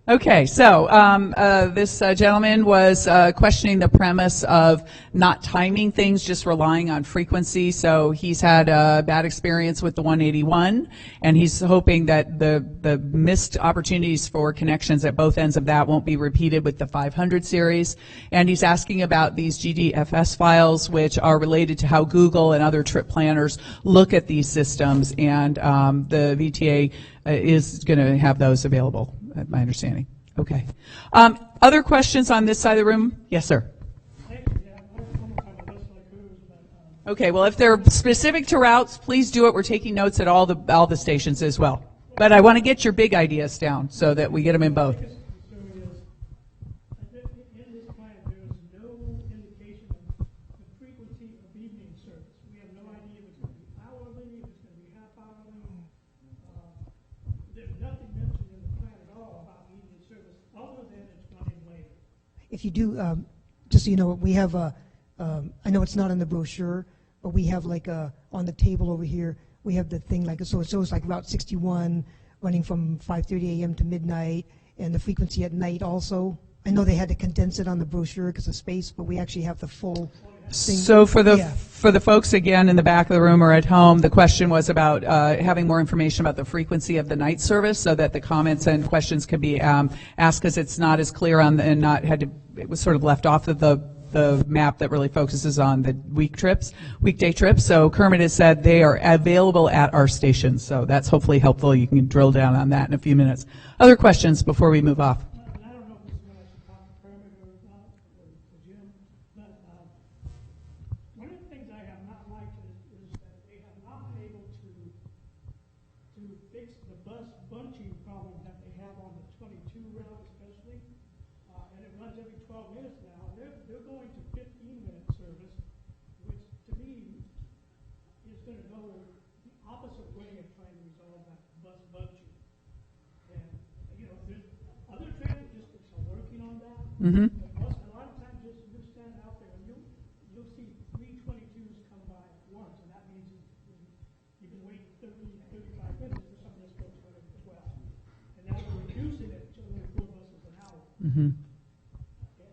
Okay, so this gentleman was questioning the premise of not timing things, just relying on frequency. So he's had a bad experience with the 181, and he's hoping that the missed opportunities for connections at both ends of that won't be repeated with the 500 series. And he's asking about these GDFS files, which are related to how Google and other trip planners look at these systems, and the VTA is going to have those available, my understanding. Okay. Other questions on this side of the room? Yes, sir. Okay, well, if they're specific to routes, please do it. We're taking notes at all the stations as well. But I want to get your big ideas down so that we get them in both. If you do, just so you know, we have a, I know it's not in the brochure, but we have like on the table over here, we have the thing like, so it shows like Route 61 running from 5:30 a.m. to midnight, and the frequency at night also. I know they had to condense it on the brochure because of space, but we actually have the full thing. So for the folks again in the back of the room or at home, the question was about having more information about the frequency of the night service, so that the comments and questions can be asked, because it's not as clear on the, and not had to, it was sort of left off of the map that really focuses on the weekday trips. So Kermit has said they are available at our stations, so that's hopefully helpful. You can drill down on that in a few minutes. Other questions before we move off? Mm-hmm. A lot of times you stand out there and you'll see 322s come by at once, and that means you can wait 30, 35 minutes for something that's supposed to go as well. And that would And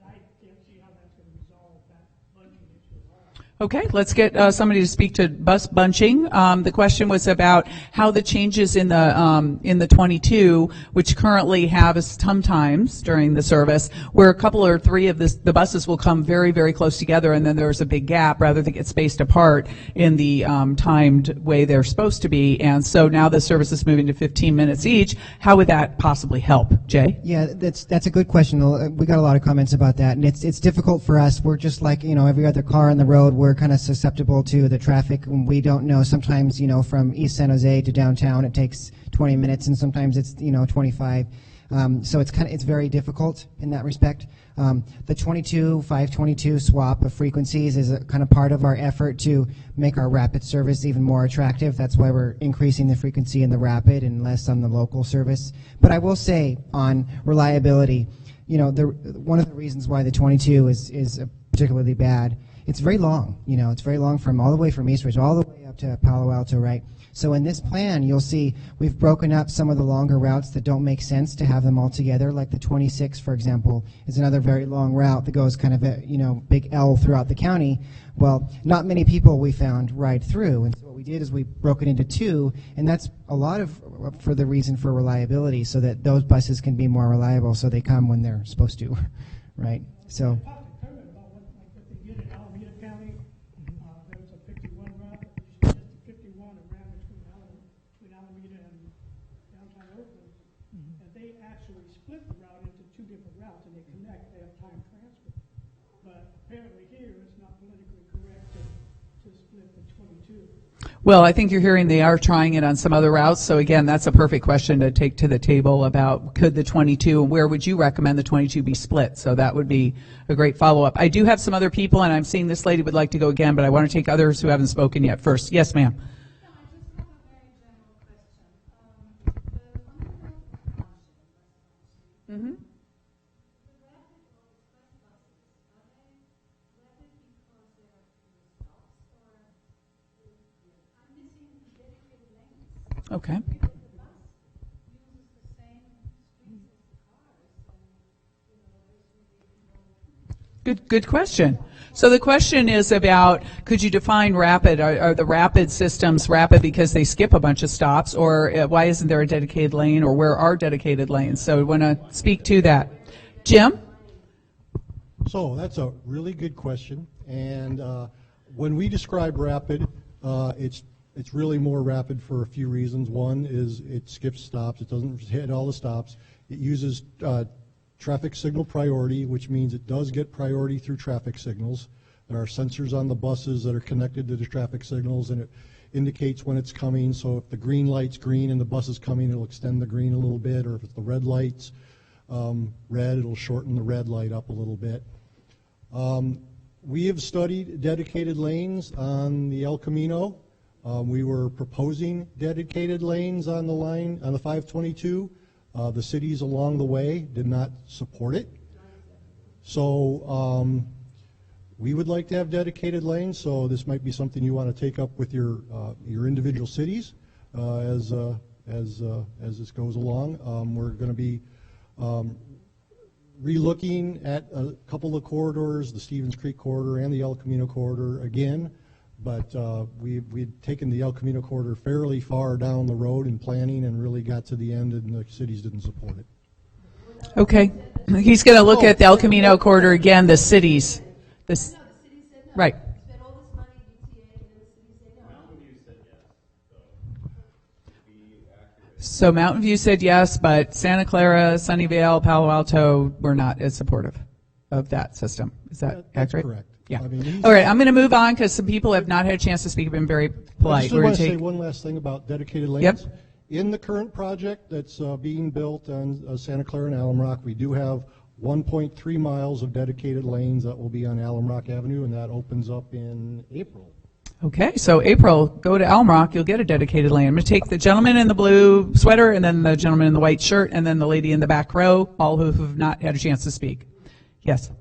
I can't see how that's going to resolve that bunching issue at all. Okay, let's get somebody to speak to bus bunching. The question was about how the changes in the 22, which currently have sometimes during the service, where a couple or three of the buses will come very, very close together, and then there's a big gap rather than get spaced apart in the timed way they're supposed to be. And so now the service is moving to 15 minutes each. How would that possibly help, Jay? Yeah, that's a good question. We got a lot of comments about that, and it's difficult for us. We're just like every other car on the road. We're kind of susceptible to the traffic. We don't know. Sometimes from East San Jose to downtown it takes 20 minutes, and sometimes it's 25. So it's very difficult in that respect. The 522 swap of frequencies is a kind of part of our effort to make our rapid service even more attractive. That's why we're increasing the frequency in the rapid and less on the local service. But I will say on reliability, one of the reasons why the 22 is particularly bad, it's very long. It's very long all the way from Eastridge all the way up to Palo Alto, right? So in this plan, you'll see we've broken up some of the longer routes that don't make sense to have them all together. Like the 26, for example, is another very long route that goes kind of a big L throughout the county. Well, not many people we found ride through, and so what we did is we broke it into two, and that's a lot for the reason for reliability, so that those buses can be more reliable, so they come when they're supposed to, right? So. Well, I think you're hearing they are trying it on some other routes. So again, that's a perfect question to take to the table about could the 22 and where would you recommend the 22 be split? So that would be a great follow-up. I do have some other people, and I'm seeing this lady would like to go again, but I want to take others who haven't spoken yet first. Yes, ma'am. Mm-hmm. Okay. Good question. So the question is about, could you define rapid? Are the rapid systems rapid because they skip a bunch of stops, or why isn't there a dedicated lane, or where are dedicated lanes? So we want to speak to that. Jim? So that's a really good question. And when we describe rapid, it's really more rapid for a few reasons. One is it skips stops. It doesn't hit all the stops. It uses traffic signal priority, which means it does get priority through traffic signals. There are sensors on the buses that are connected to the traffic signals, and it indicates when it's coming. So if the green light's green and the bus is coming, it'll extend the green a little bit, or if it's the red light's red, it'll shorten the red light up a little bit. We have studied dedicated lanes on the El Camino. We were proposing dedicated lanes on the line, on the 522. The cities along the way did not support it. So we would like to have dedicated lanes, so this might be something you want to take up with your individual cities as this goes along. We're going to be relooking at a couple of corridors, the Stevens Creek corridor and the El Camino corridor again. But we'd taken the El Camino corridor fairly far down the road in planning and really got to the end, and the cities didn't support it. Okay. He's going to look at the El Camino corridor again, the cities. Right. So Mountain View said yes, but Santa Clara, Sunnyvale, Palo Alto were not as supportive of that system. Is that That's accurate? correct. Yeah. I mean, All right, I'm going to move on because some people have not had a chance to speak, have been very polite. I just want to say one last thing about dedicated lanes. Yep. In the current project that's being built on Santa Clara and Alum Rock, we do have 1.3 miles of dedicated lanes that will be on Alum Rock Avenue, and that opens up in April. Okay, so April, go to Elm Rock, you'll get a dedicated lane. I'm going to take the gentleman in the blue sweater, and then the gentleman in the white shirt, and then the lady in the back row, all who have not had a chance to speak. Yes.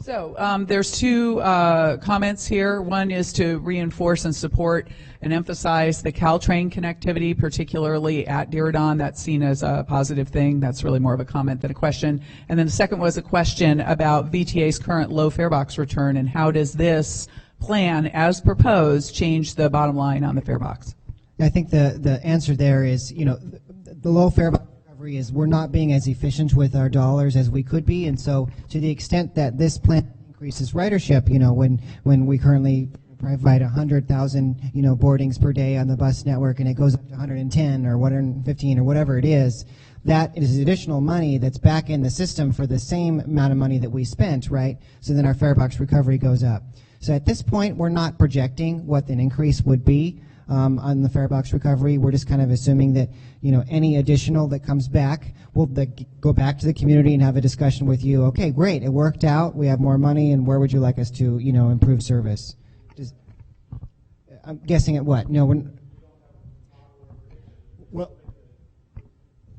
So there's two comments here. One is to reinforce and support and emphasize the Caltrain connectivity, particularly at Diridon. That's seen as a positive thing. That's really more of a comment than a question. And then the second was a question about VTA's current low fare box return and how does this plan, as proposed, change the bottom line on the fare box? I think the answer there is, the low fare box recovery is we're not being as efficient with our dollars as we could be, and so to the extent that this plan increases ridership, when we currently provide 100,000, boardings per day on the bus network, and it goes up to 110 or 115 or whatever it is, that is additional money that's back in the system for the same amount of money that we spent, right? So then our fare box recovery goes up. So at this point, we're not projecting what an increase would be on the fare box recovery. We're just kind of assuming that, any additional that comes back, we'll go back to the community and have a discussion with you. Okay, great, it worked out, we have more money, and where would you like us to, improve service? I'm guessing at what? No,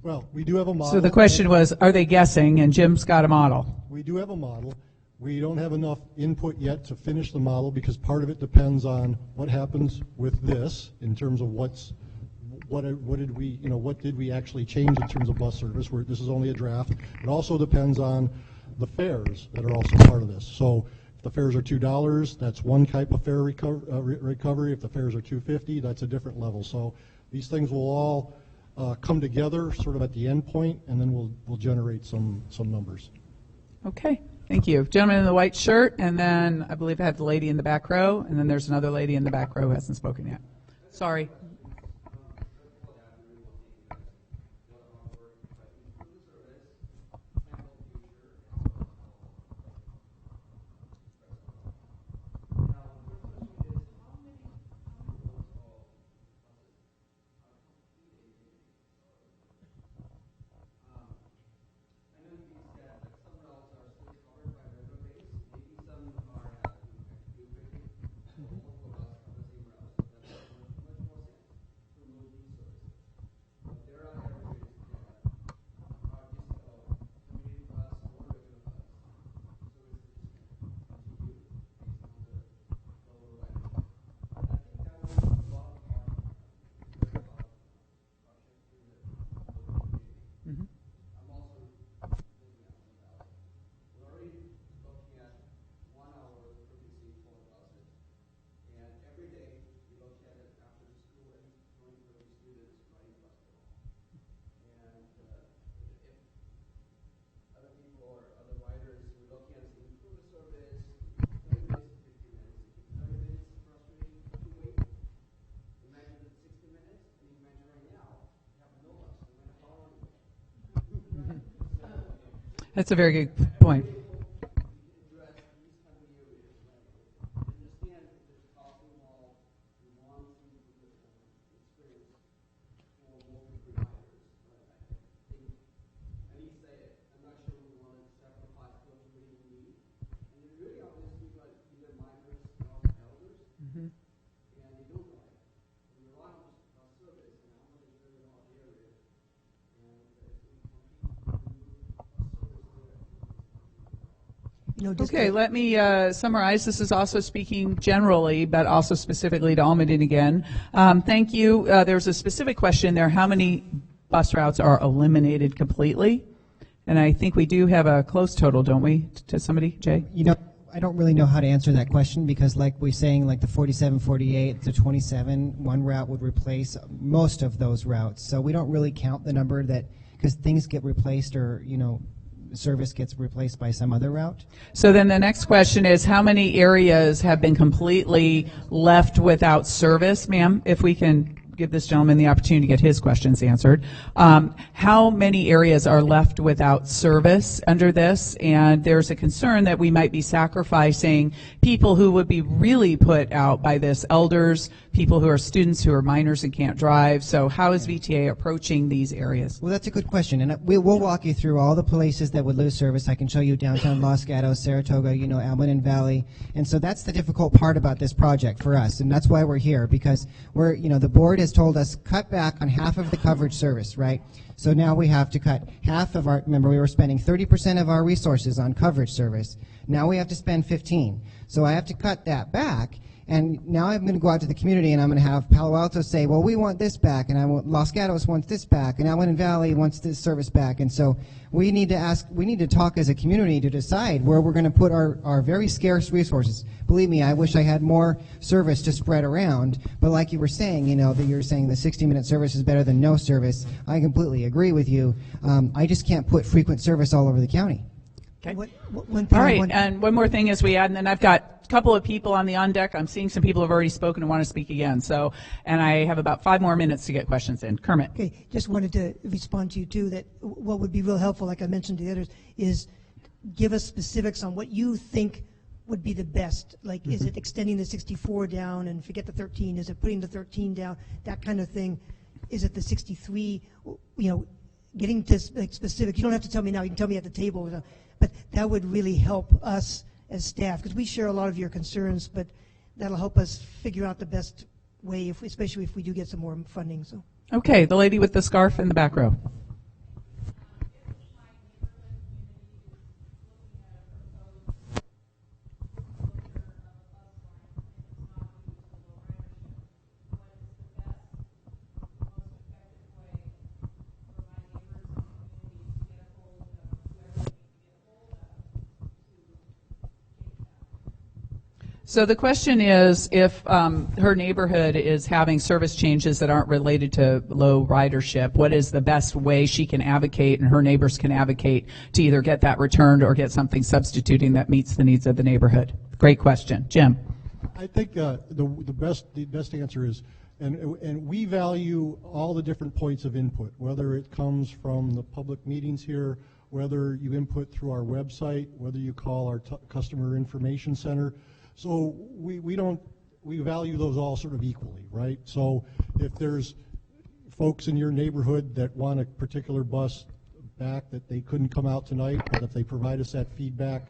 Well, we do have a model. So the question was, are they guessing? And Jim's got a model. We do have a model. We don't have enough input yet to finish the model because part of it depends on what happens with this in terms of what did we actually change in terms of bus service. This is only a draft. It also depends on the fares that are also part of this. So if the fares are $2, that's one type of fare recovery. If the fares are $2.50, that's a different level. So these things will all come together sort of at the end point, and then we'll generate some numbers. Okay, thank you. Gentleman in the white shirt, and then I believe I have the lady in the back row, and then there's another lady in the back row who hasn't spoken yet. Sorry. That's a very good point. Okay, let me summarize. This is also speaking generally, but also specifically to Almaden again. Thank you. There's a specific question there. How many bus routes are eliminated completely? And I think we do have a close total, don't we, to somebody, Jay? I don't really know how to answer that question because like we're saying, like the 47, 48, the 27, one route would replace most of those routes. So we don't really count the number that, because things get replaced or, service gets replaced by some other route. So then the next question is, how many areas have been completely left without service, ma'am? If we can give this gentleman the opportunity to get his questions answered. How many areas are left without service under this? And there's a concern that we might be sacrificing people who would be really put out by this, elders, people who are students who are minors and can't drive. So how is VTA approaching these areas? Well, that's a good question, and we'll walk you through all the places that would lose service. I can show you downtown Los Gatos, Saratoga, Almaden Valley, and so that's the difficult part about this project for us, and that's why we're here, because we're, the board has told us cut back on half of the coverage service, right? So now we have to cut half of our, remember we were spending 30% of our resources on coverage service. Now we have to spend 15. So I have to cut that back. And now I'm going to go out to the community and I'm going to have Palo Alto say, well, we want this back, and Los Gatos wants this back, and Allen Valley wants this service back. And so we need to talk as a community to decide where we're going to put our very scarce resources. Believe me, I wish I had more service to spread around, but like you were saying, that you're saying the 60-minute service is better than no service. I completely agree with you. I just can't put frequent service all over the county. Okay. One thing All I right, want- and one more thing as we add, and then I've got a couple of people on deck. I'm seeing some people have already spoken and want to speak again. So, and I have about 5 more minutes to get questions in. Kermit. Okay, just wanted to respond to you too, that what would be real helpful, like I mentioned to the others, is give us specifics on what you think would be the best. Like, is it extending the 64 down and forget the 13? Is it putting the 13 down? That kind of thing. Is it the 63? Getting to specific. You don't have to tell me now. You can tell me at the table. But that would really help us as staff, because we share a lot of your concerns, but that'll help us figure out the best way, especially if we do get some more funding. So. Okay, the lady with the scarf in the back row. So the question is, if her neighborhood is having service changes that aren't related to low ridership, what is the best way she can advocate and her neighbors can advocate to either get that returned or get something substituting that meets the needs of the neighborhood? Great question. Jim. I think the best answer is, and we value all the different points of input, whether it comes from the public meetings here, whether you input through our website, whether you call our customer information center. So we value those all sort of equally, right? So if there's folks in your neighborhood that want a particular bus back that they couldn't come out tonight, but if they provide us that feedback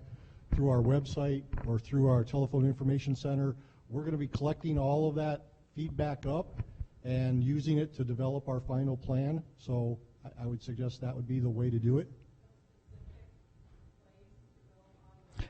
through our website or through our telephone information center, we're going to be collecting all of that feedback up and using it to develop our final plan. So I would suggest that would be the way to do it.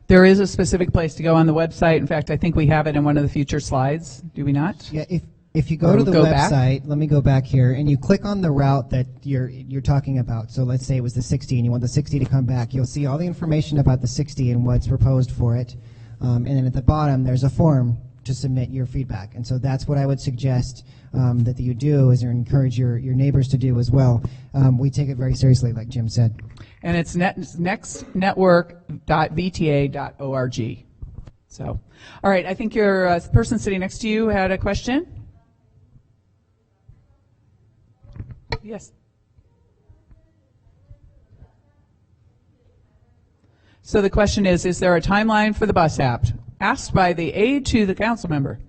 There is a specific place to go on the website. In fact, I think we have it in one of the future slides. Do we not? Yeah, if you go to the website, let me go back here, and you click on the route that you're talking about. So let's say it was the 60, and you want the 60 to come back. You'll see all the information about the 60 and what's proposed for it. And then at the bottom, there's a form to submit your feedback. And so that's what I would suggest that you do, is encourage your neighbors to do as well. We take it very seriously, like Jim said. And it's nextnetwork.vta.org. So, all right, I think your person sitting next to you had a question. Yes. So the question is there a timeline for the bus app? Asked by the aide to the council member.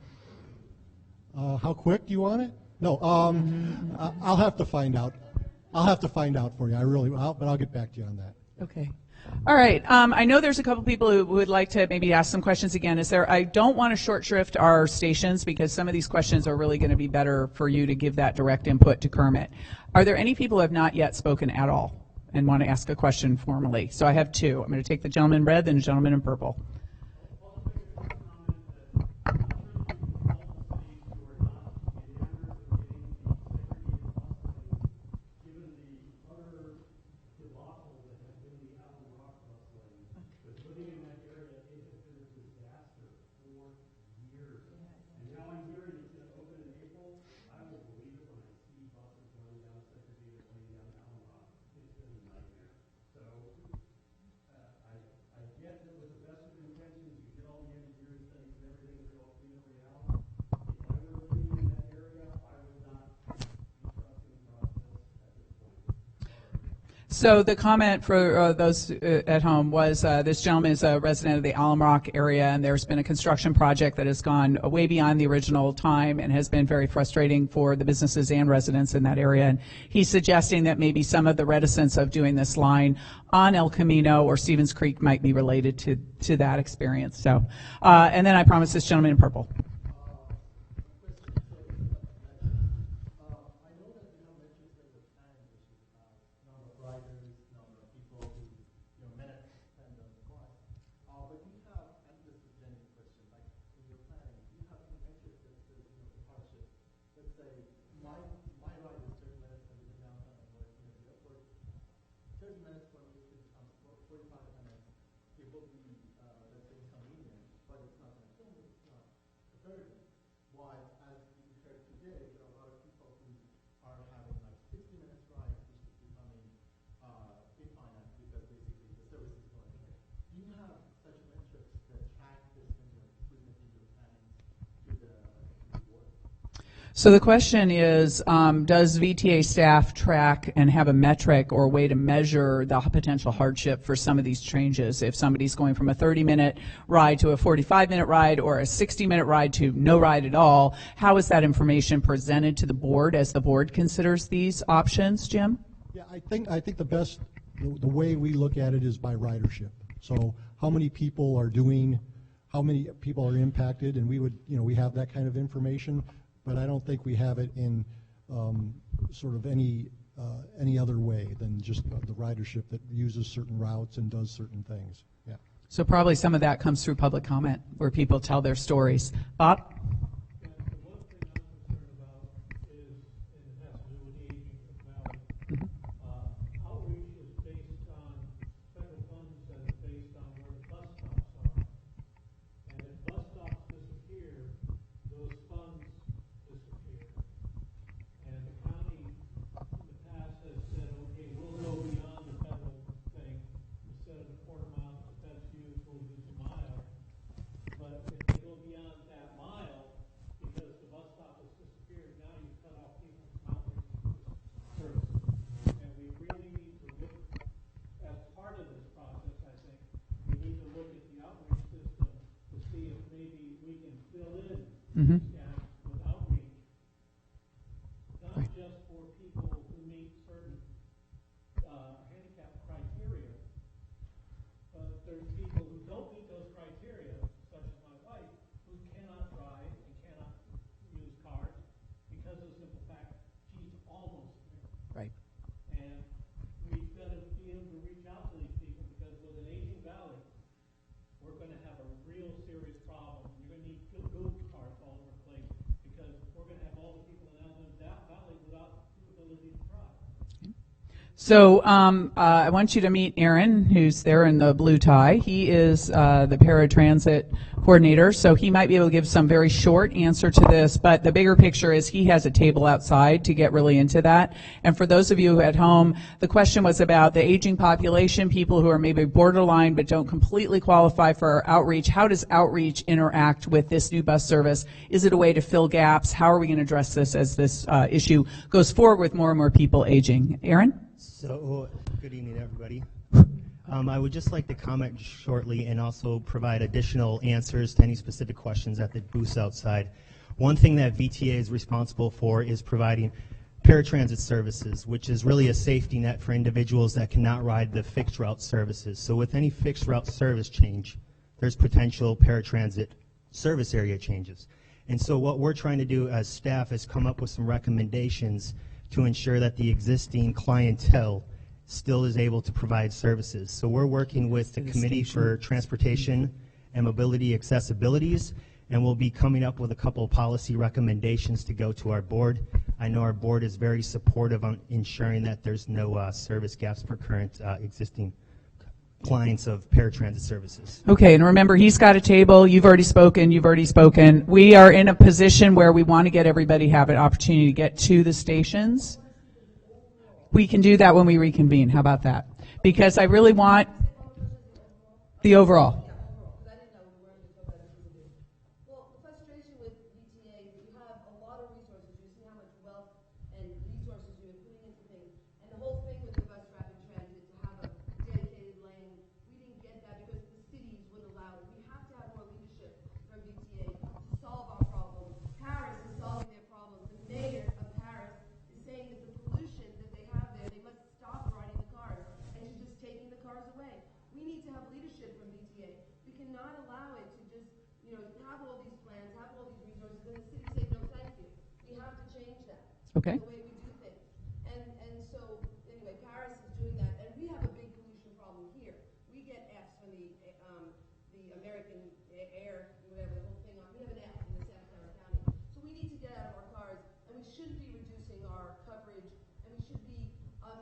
How quick do you want it? No, I'll have to find out. I'll have to find out for you. But I'll get back to you on that. Okay. All right. I know there's a couple people who would like to maybe ask some questions again. I don't want to short shrift our stations because some of these questions are really going to be better for you to give that direct input to Kermit. Are there any people who have not yet spoken at all and want to ask a question formally? So I have 2. I'm going to take the gentleman in red, then the gentleman in purple. So the comment for those at home was this gentleman is a resident of the Alum Rock area, and there's been a construction project that has gone way beyond the original time and has been very frustrating for the businesses and residents in that area. And he's suggesting that maybe some of the reticence of doing this line on El Camino or Stevens Creek might be related to that experience. So, and then I promise this gentleman in purple. But So the question is, does VTA staff track and have a metric or a way to measure the potential hardship for some of these changes? If somebody's going from a 30-minute ride to a 45-minute ride or a 60-minute ride to no ride at all, how is that information presented to the board as the board considers these options, Jim? Yeah, I think the way we look at it is by ridership. So how many people are doing, how many people are impacted, and we have that kind of information. But I don't think we have it in sort of any other way than just the ridership that uses certain routes and does certain things. Yeah. So probably some of that comes through public comment where people tell their stories. Bob? Yeah, the one thing I'm concerned about is, and it has to do with the aging of the valley. Outreach is based on federal funds that is based on where the bus stops are. And if bus stops disappear, those funds disappear. And the county in the past has said, okay, we'll go beyond the federal thing. Instead of a quarter mile that that's used, we'll use a mile. But if they go beyond that mile, because the bus stop has disappeared, now you've cut off people's outreach service. And we really need to look, as part of this process, I think, we need to look at the outreach system to see if maybe we can fill in Mm-hmm. gaps with outreach, not just for people who meet certain handicap criteria, but there's people who don't meet those criteria, such as my wife, who cannot drive and cannot use cars because of the simple fact she's almost there. Right. And we've got to be able to reach out to these people because with an aging valley, we're going to have a real serious problem. You're going to need go karts all over the place because we're going to have all the people in that valley without the ability to drive. So I want you to meet Aaron, who's there in the blue tie. He is the paratransit coordinator, so he might be able to give some very short answer to this, but the bigger picture is he has a table outside to get really into that. And for those of you at home, the question was about the aging population, people who are maybe borderline but don't completely qualify for outreach. How does outreach interact with this new bus service? Is it a way to fill gaps? How are we going to address this as this issue goes forward with more and more people aging? Aaron? So, good evening, everybody. I would just like to comment shortly and also provide additional answers to any specific questions at the booths outside. One thing that VTA is responsible for is providing paratransit services, which is really a safety net for individuals that cannot ride the fixed route services. So with any fixed route service change, there's potential paratransit service area changes. And so what we're trying to do as staff is come up with some recommendations to ensure that the existing clientele still is able to provide services. So we're working with the Committee for Transportation and Mobility Accessibilities, and we'll be coming up with a couple of policy recommendations to go to our board. I know our board is very supportive on ensuring that there's no service gaps for current existing clients of paratransit services. Okay, and remember, he's got a table. You've already spoken. We are in a position where we want to get everybody have an opportunity to get to the stations. We can do that when we reconvene. How about that? Because I really want the overall. Well, the frustration with VTA is that you have a lot of resources. You see how much wealth and resources you're putting into things. And the whole thing with the bus rapid transit to have a dedicated lane, we didn't get that because the cities wouldn't allow it. We have to have more leadership from VTA to solve our problems. Paris is solving their problems. The mayor of Paris is saying that the pollution that they have there, they must stop riding the cars, and she's just taking the cars away. We need to have leadership from VTA. We cannot allow it to just, have all these plans, have all these resources, and the city say, no, thank you. We have to change that. Okay. The way we do things. And so, anyway, Paris is doing that, and we have a big pollution problem here. We get Fs from the American air, whatever, the whole thing on. We have an F in the Santa Clara County. So we need to get out of our cars, and we shouldn't be reducing our coverage, and we should be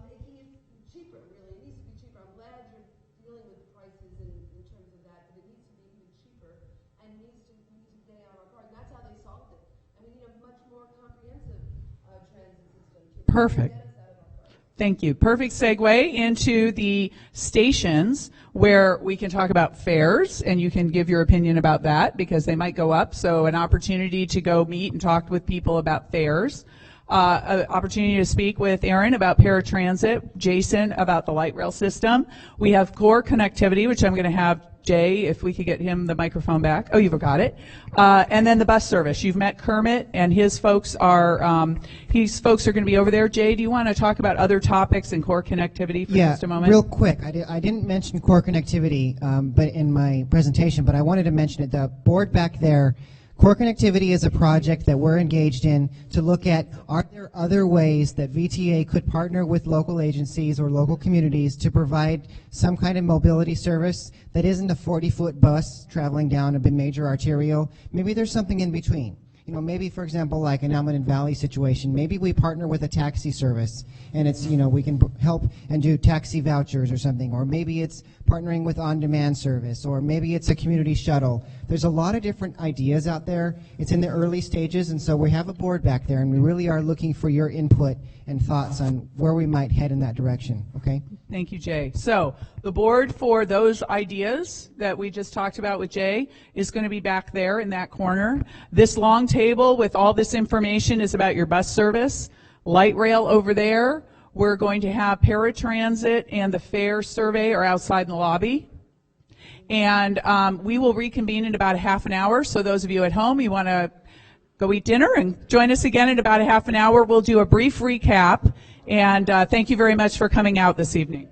making it cheaper, really. It needs to be cheaper. I'm glad you're dealing with the prices in terms of that, but it needs to be even cheaper, and we need to get out of our cars. That's how they solved it. And we need a much more comprehensive transit system to Perfect. get us out of our cars. Thank you. Perfect segue into the stations where we can talk about fares, and you can give your opinion about that because they might go up. So an opportunity to go meet and talk with people about fares. An opportunity to speak with Aaron about paratransit, Jason about the light rail system. We have core connectivity, which I'm going to have Jay, if we could get him the microphone back. Oh, you've got it. And then the bus service. You've met Kermit, and his folks are going to be over there. Jay, do you want to talk about other topics in core connectivity for just a moment? Real quick. I didn't mention core connectivity but in my presentation, but I wanted to mention it. The board back there, core connectivity is a project that we're engaged in to look at, are there other ways that VTA could partner with local agencies or local communities to provide some kind of mobility service that isn't a 40-foot bus traveling down a major arterial? Maybe there's something in between. You know, maybe, for example, like an Elmwood Valley situation, maybe we partner with a taxi service, and it's, you know, we can help and do taxi vouchers or something, or maybe it's partnering with on-demand service, or maybe it's a community shuttle. There's a lot of different ideas out there. It's in the early stages, and so we have a board back there, and we really are looking for your input and thoughts on where we might head in that direction, okay? Thank you, Jay. So the board for those ideas that we just talked about with Jay is going to be back there in that corner. This long table with all this information is about your bus service. Light rail over there. We're going to have paratransit and the fare survey are outside in the lobby. And we will reconvene in about a half an hour. So those of you at home, you want to go eat dinner and join us again in about a half an hour. We'll do a brief recap. And thank you very much for coming out this evening.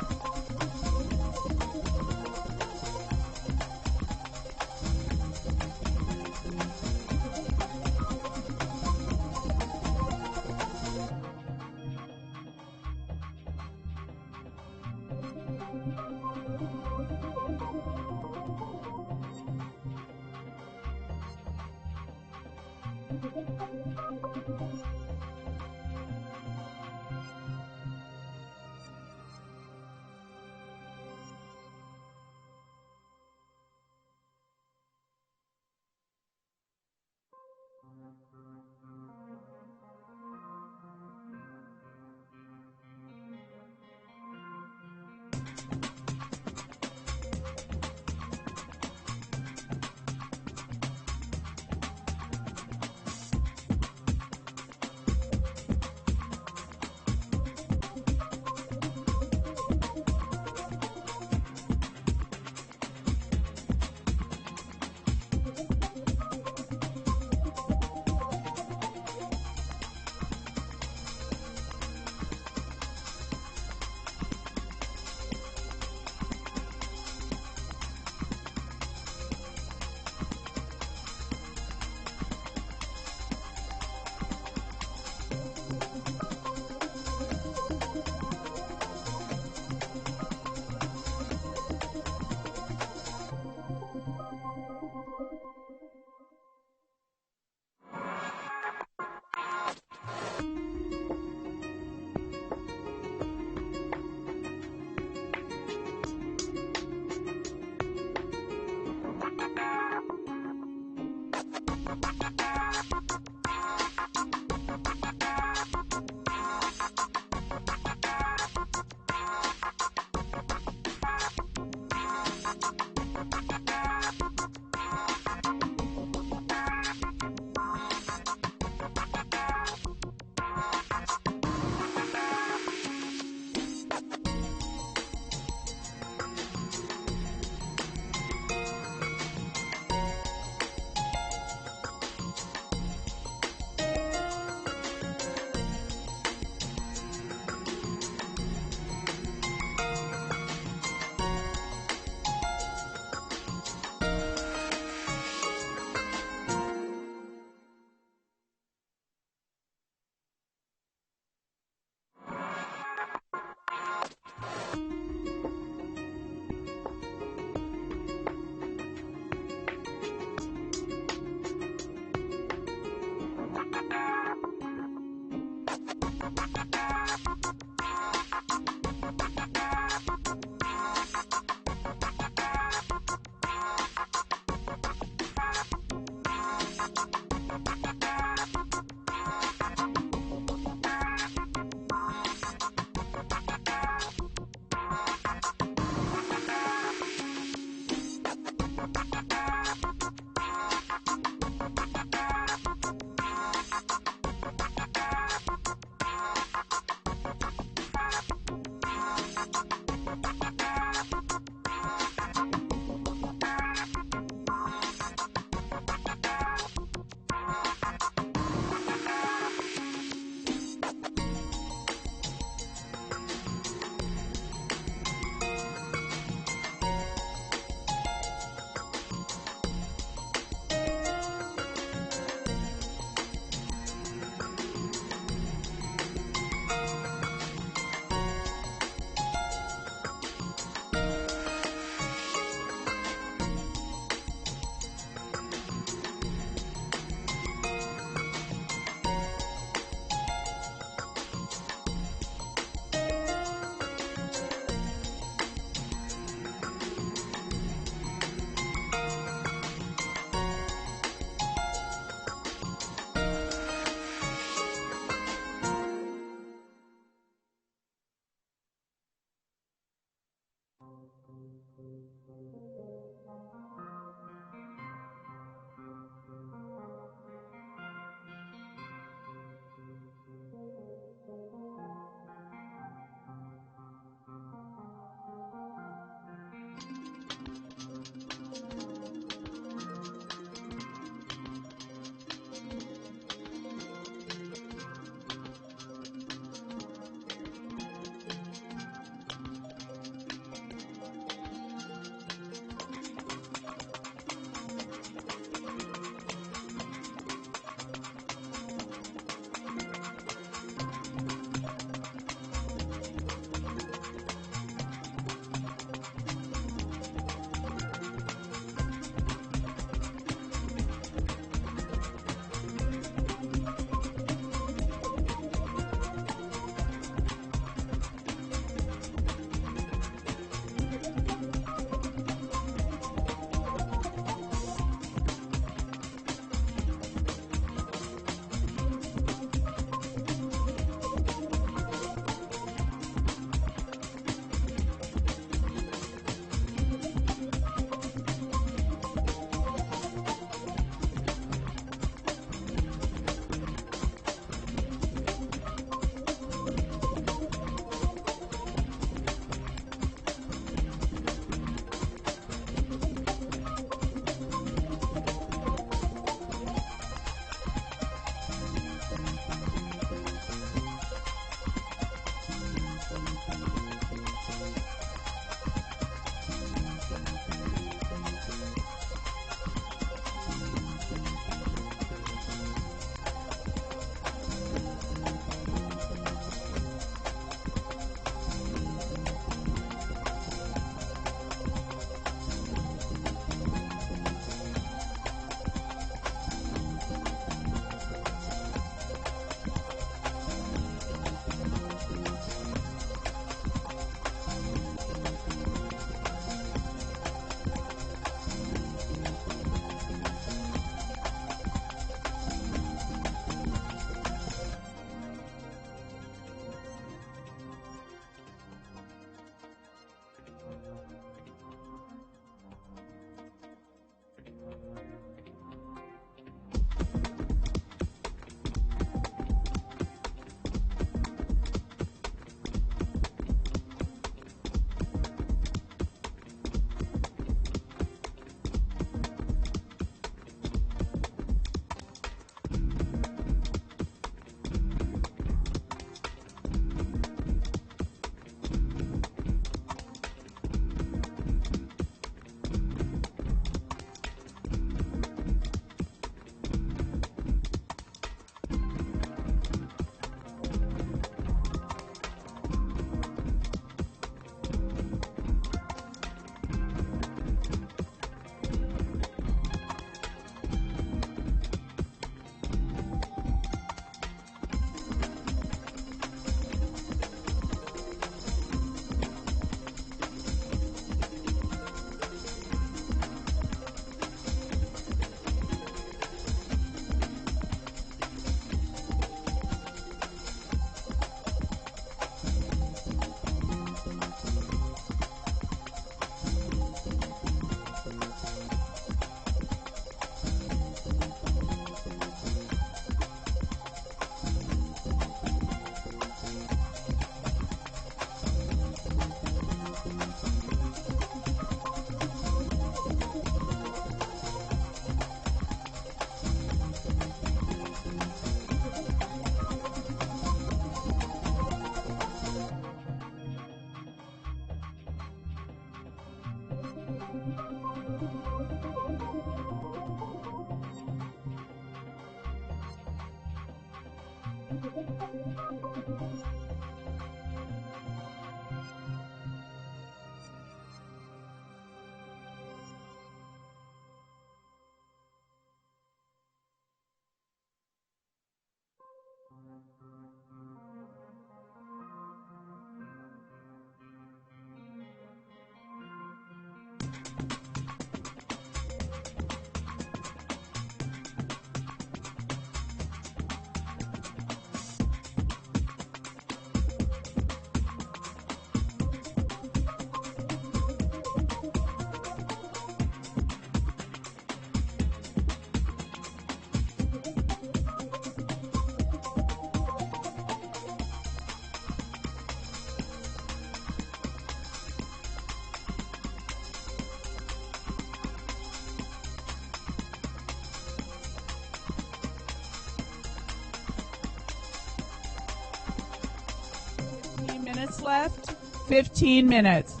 Minutes left. 15 minutes.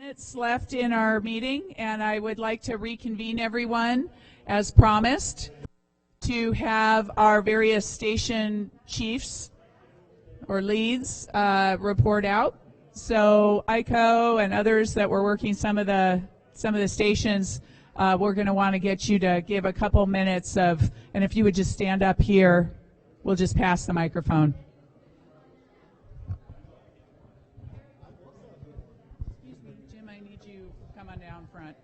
Minutes left in our meeting, and I would like to reconvene everyone as promised to have our various station chiefs or leads report out. So ICO and others that were working some of the stations, we're going to want to get you to give a couple minutes of, and if you would just stand up here, we'll just pass the microphone. Excuse me, Jim, I need you to come on down front.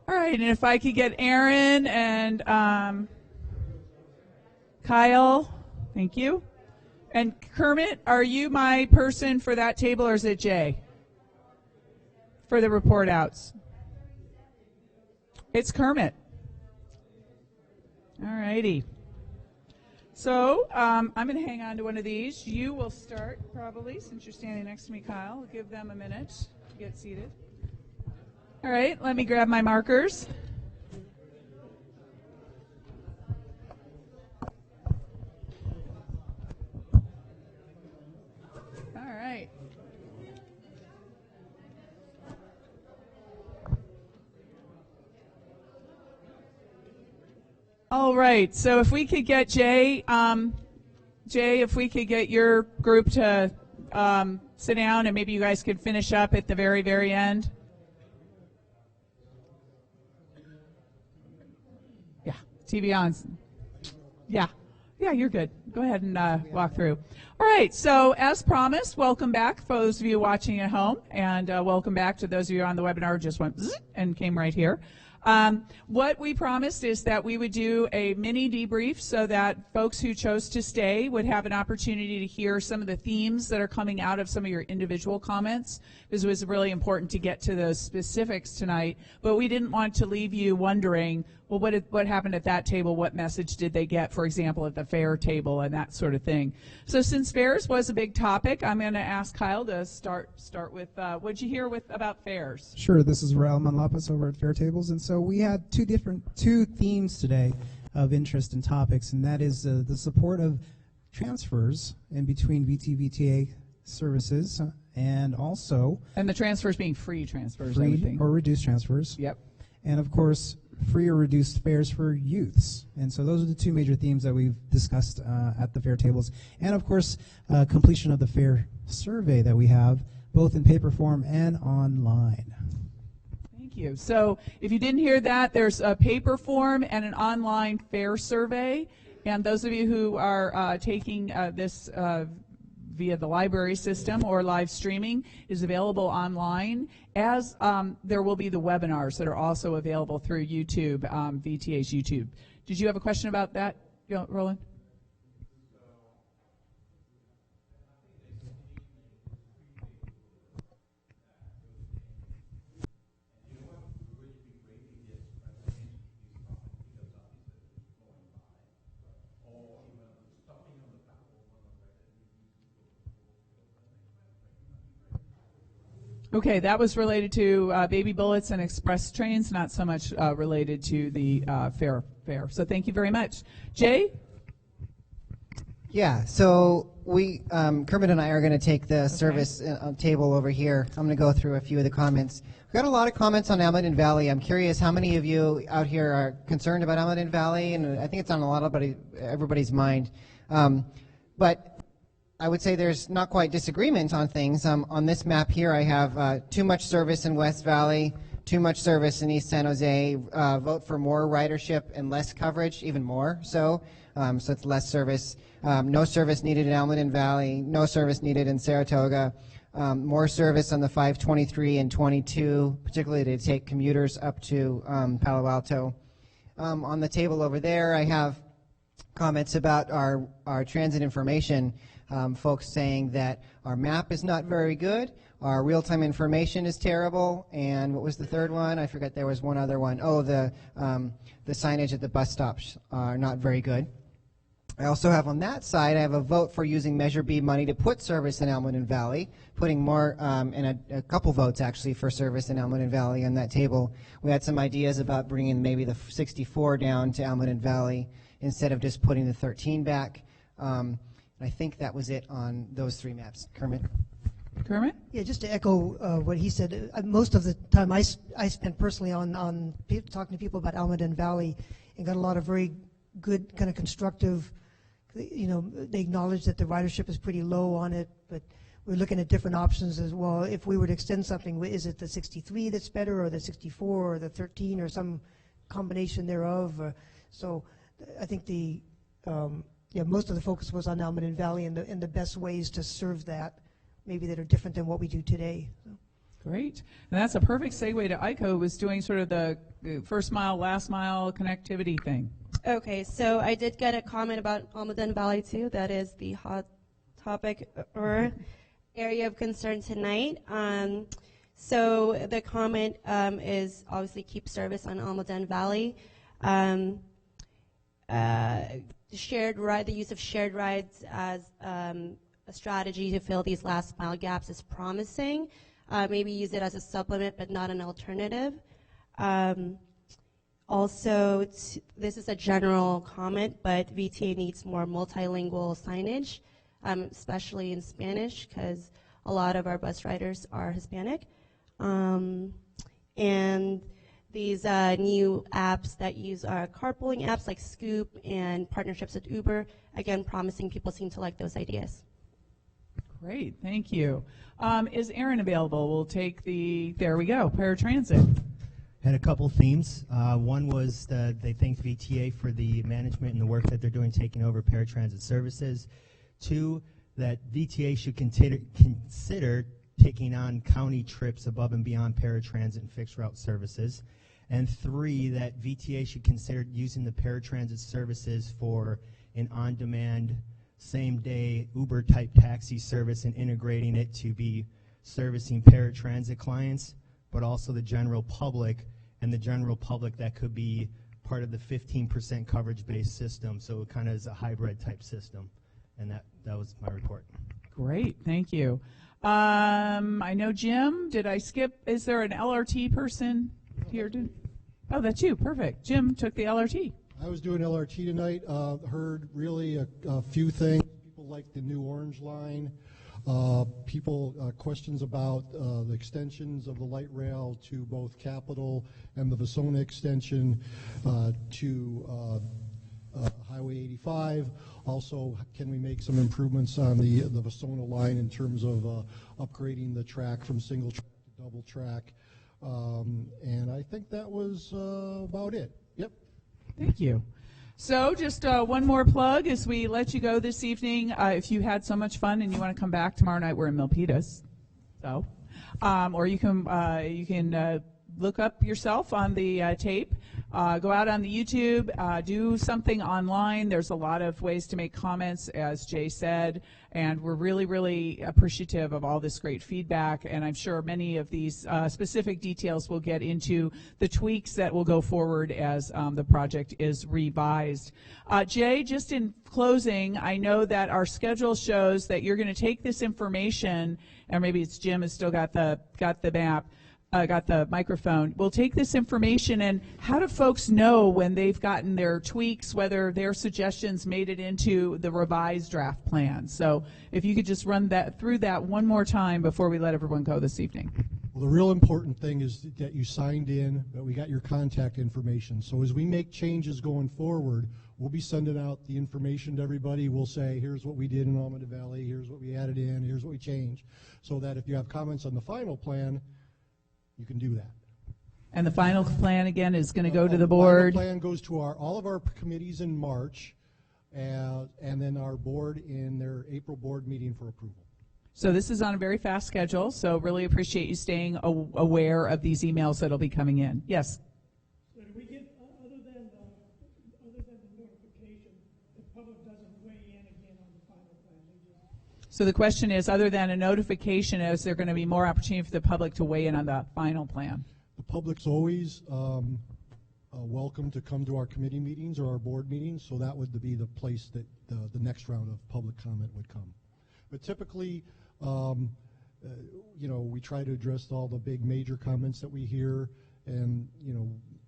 All right, and if I could get Aaron and Kyle, thank you. And Kermit, are you my person for that table, or is it Jay? For the report outs. It's Kermit. All righty. So I'm going to hang on to one of these. You will start probably, since you're standing next to me, Kyle. I'll give them a minute to get seated. All right, let me grab my markers. All right. All right, so if we could get Jay, if we could get your group to sit down, and maybe you guys could finish up at the very, very end. Yeah, TV on. Yeah, you're good. Go ahead and walk through. All right, so as promised, welcome back for those of you watching at home, and welcome back to those of you on the webinar who just went zzz and came right here. What we promised is that we would do a mini debrief so that folks who chose to stay would have an opportunity to hear some of the themes that are coming out of some of your individual comments, because it was really important to get to those specifics tonight. But we didn't want to leave you wondering, well, what happened at that table? What message did they get, for example, at the fair table and that sort of thing? So since fairs was a big topic, I'm going to ask Kyle to start with what'd you hear about fairs? Sure. This is Raul Manlapis over at Fair Tables, and so we had two themes today of interest and topics, and that is the support of transfers in between VT-VTA services, and also the transfers being free transfers, I would free think. or reduced transfers. Yep. And of course, free or reduced fares for youths. And so those are the two major themes that we've discussed at the fair tables. And of course, completion of the fair survey that we have, both in paper form and online. Thank you. So if you didn't hear that, there's a paper form and an online fair survey. And those of you who are taking this via the library system or live streaming is available online, as there will be the webinars that are also available through YouTube, VTA's YouTube. Did you have a question about that, Roland? Okay, that was related to baby bullets and express trains, not so much related to the fair. So thank you very much. Jay? Yeah, so we, Kermit and I are going to take the service table over here. I'm going to go through a few of the comments. We've got a lot of comments on Almaden Valley. I'm curious how many of you out here are concerned about Almaden Valley, and I think it's on a lot of everybody's mind. But I would say there's not quite disagreement on things. On this map here, I have too much service in West Valley, too much service in East San Jose, vote for more ridership and less coverage, even more so. So it's less service. No service needed in Almaden Valley, no service needed in Saratoga. More service on the 523 and 22, particularly to take commuters up to Palo Alto. On the table over there, I have comments about our transit information. Folks saying that our map is not very good, our real-time information is terrible, and what was the third one? I forget, there was one other one. Oh, the signage at the bus stops are not very good. I also have on that side, I have a vote for using Measure B money to put service in Almaden Valley, putting more, and a couple votes actually for service in Almaden Valley on that table. We had some ideas about bringing maybe the 64 down to Almaden Valley instead of just putting the 13 back. And I think that was it on those 3 maps. Kermit? Kermit? Yeah, just to echo what he said, most of the time I spent personally on talking to people about Almaden Valley and got a lot of very good kind of constructive, they acknowledge that the ridership is pretty low on it, but we're looking at different options as well. If we were to extend something, is it the 63 that's better, or the 64, or the 13, or some combination thereof? So I think most of the focus was on Almaden Valley and the best ways to serve that, maybe that are different than what we do today. So. Great. And that's a perfect segue to ICO, was doing sort of the first mile, last mile connectivity thing. Okay, so I did get a comment about Almaden Valley too. That is the hot topic or area of concern tonight. So the comment is obviously keep service on Almaden Valley. The use of shared rides as a strategy to fill these last mile gaps is promising. Maybe use it as a supplement, but not an alternative. Also, this is a general comment, but VTA needs more multilingual signage, especially in Spanish, because a lot of our bus riders are Hispanic. And these new apps that use our carpooling apps like Scoop and partnerships with Uber, again, promising. People seem to like those ideas. Great, thank you. Is Aaron available? We'll take there we go, paratransit. Had a couple themes. One was they thanked VTA for the management and the work that they're doing taking over paratransit services. 2, that VTA should consider taking on county trips above and beyond paratransit and fixed route services. And 3, that VTA should consider using the paratransit services for an on-demand, same-day Uber-type taxi service and integrating it to be servicing paratransit clients, but also the general public, and the general public that could be part of the 15% coverage-based system, so it kind of is a hybrid type system. And that was my report. Great, thank you. I know Jim, did I skip? Is there an LRT person here? Oh, that's you, perfect. Jim took the LRT. I was doing LRT tonight, heard really a few things. People like the new orange line. Questions about the extensions of the light rail to both Capitol and the Vasona extension to Highway 85. Also, can we make some improvements on the Vasona line in terms of upgrading the track from single track to double track? And I think that was about it. Yep. Thank you. So just one more plug as we let you go this evening. If you had so much fun and you want to come back tomorrow night, we're in Milpitas. So, or you can look up yourself on the tape. Go out on the YouTube, do something online. There's a lot of ways to make comments, as Jay said, and we're really, really appreciative of all this great feedback, and I'm sure many of these specific details will get into the tweaks that will go forward as the project is revised. Jay, just in closing, I know that our schedule shows that you're going to take this information, or maybe it's Jim has still got the map, got the microphone. We'll take this information, and how do folks know when they've gotten their tweaks, whether their suggestions made it into the revised draft plan? So if you could just run through that one more time before we let everyone go this evening. Well, the real important thing is that you signed in, that we got your contact information. So as we make changes going forward, we'll be sending out the information to everybody. We'll say, here's what we did in Almaden Valley, here's what we added in, here's what we changed, so that if you have comments on the final plan, you can do that. And the final plan, again, is going to go to the board? The final plan goes to all of our committees in March, and then our board in their April board meeting for approval. So this is on a very fast schedule, so really appreciate you staying aware of these emails that will be coming in. Yes? So do we get, other than the notification, the public doesn't weigh in again on the final plan? So the question is, other than a notification, is there going to be more opportunity for the public to weigh in on the final plan? The public's always welcome to come to our committee meetings or our board meetings, so that would be the place that the next round of public comment would come. But typically, we try to address all the big major comments that we hear, and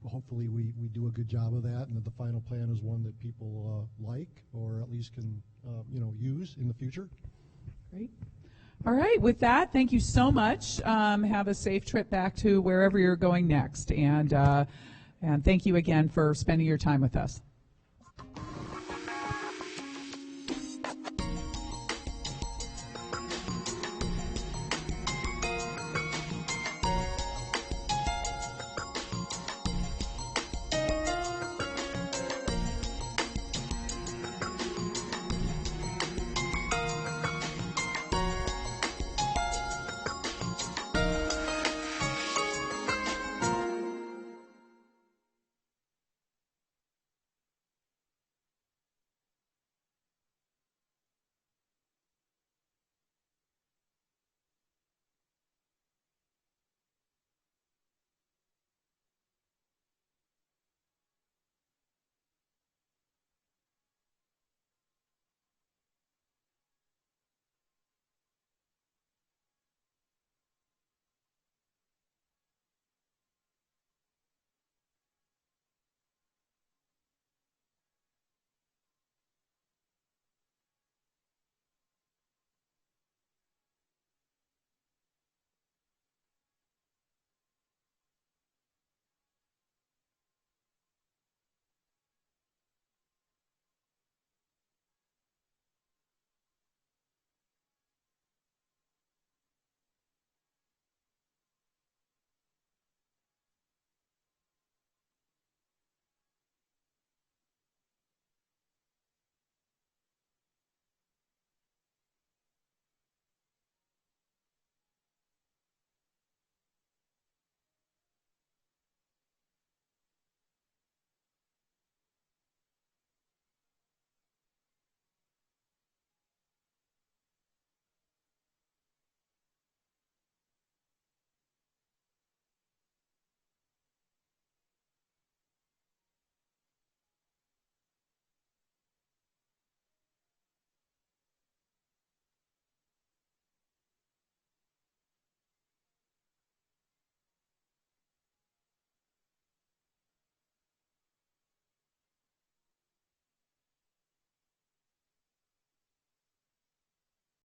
hopefully we do a good job of that, and that the final plan is one that people like, or at least can use in the future. Great. All right, with that, thank you so much. Have a safe trip back to wherever you're going next, and thank you again for spending your time with us.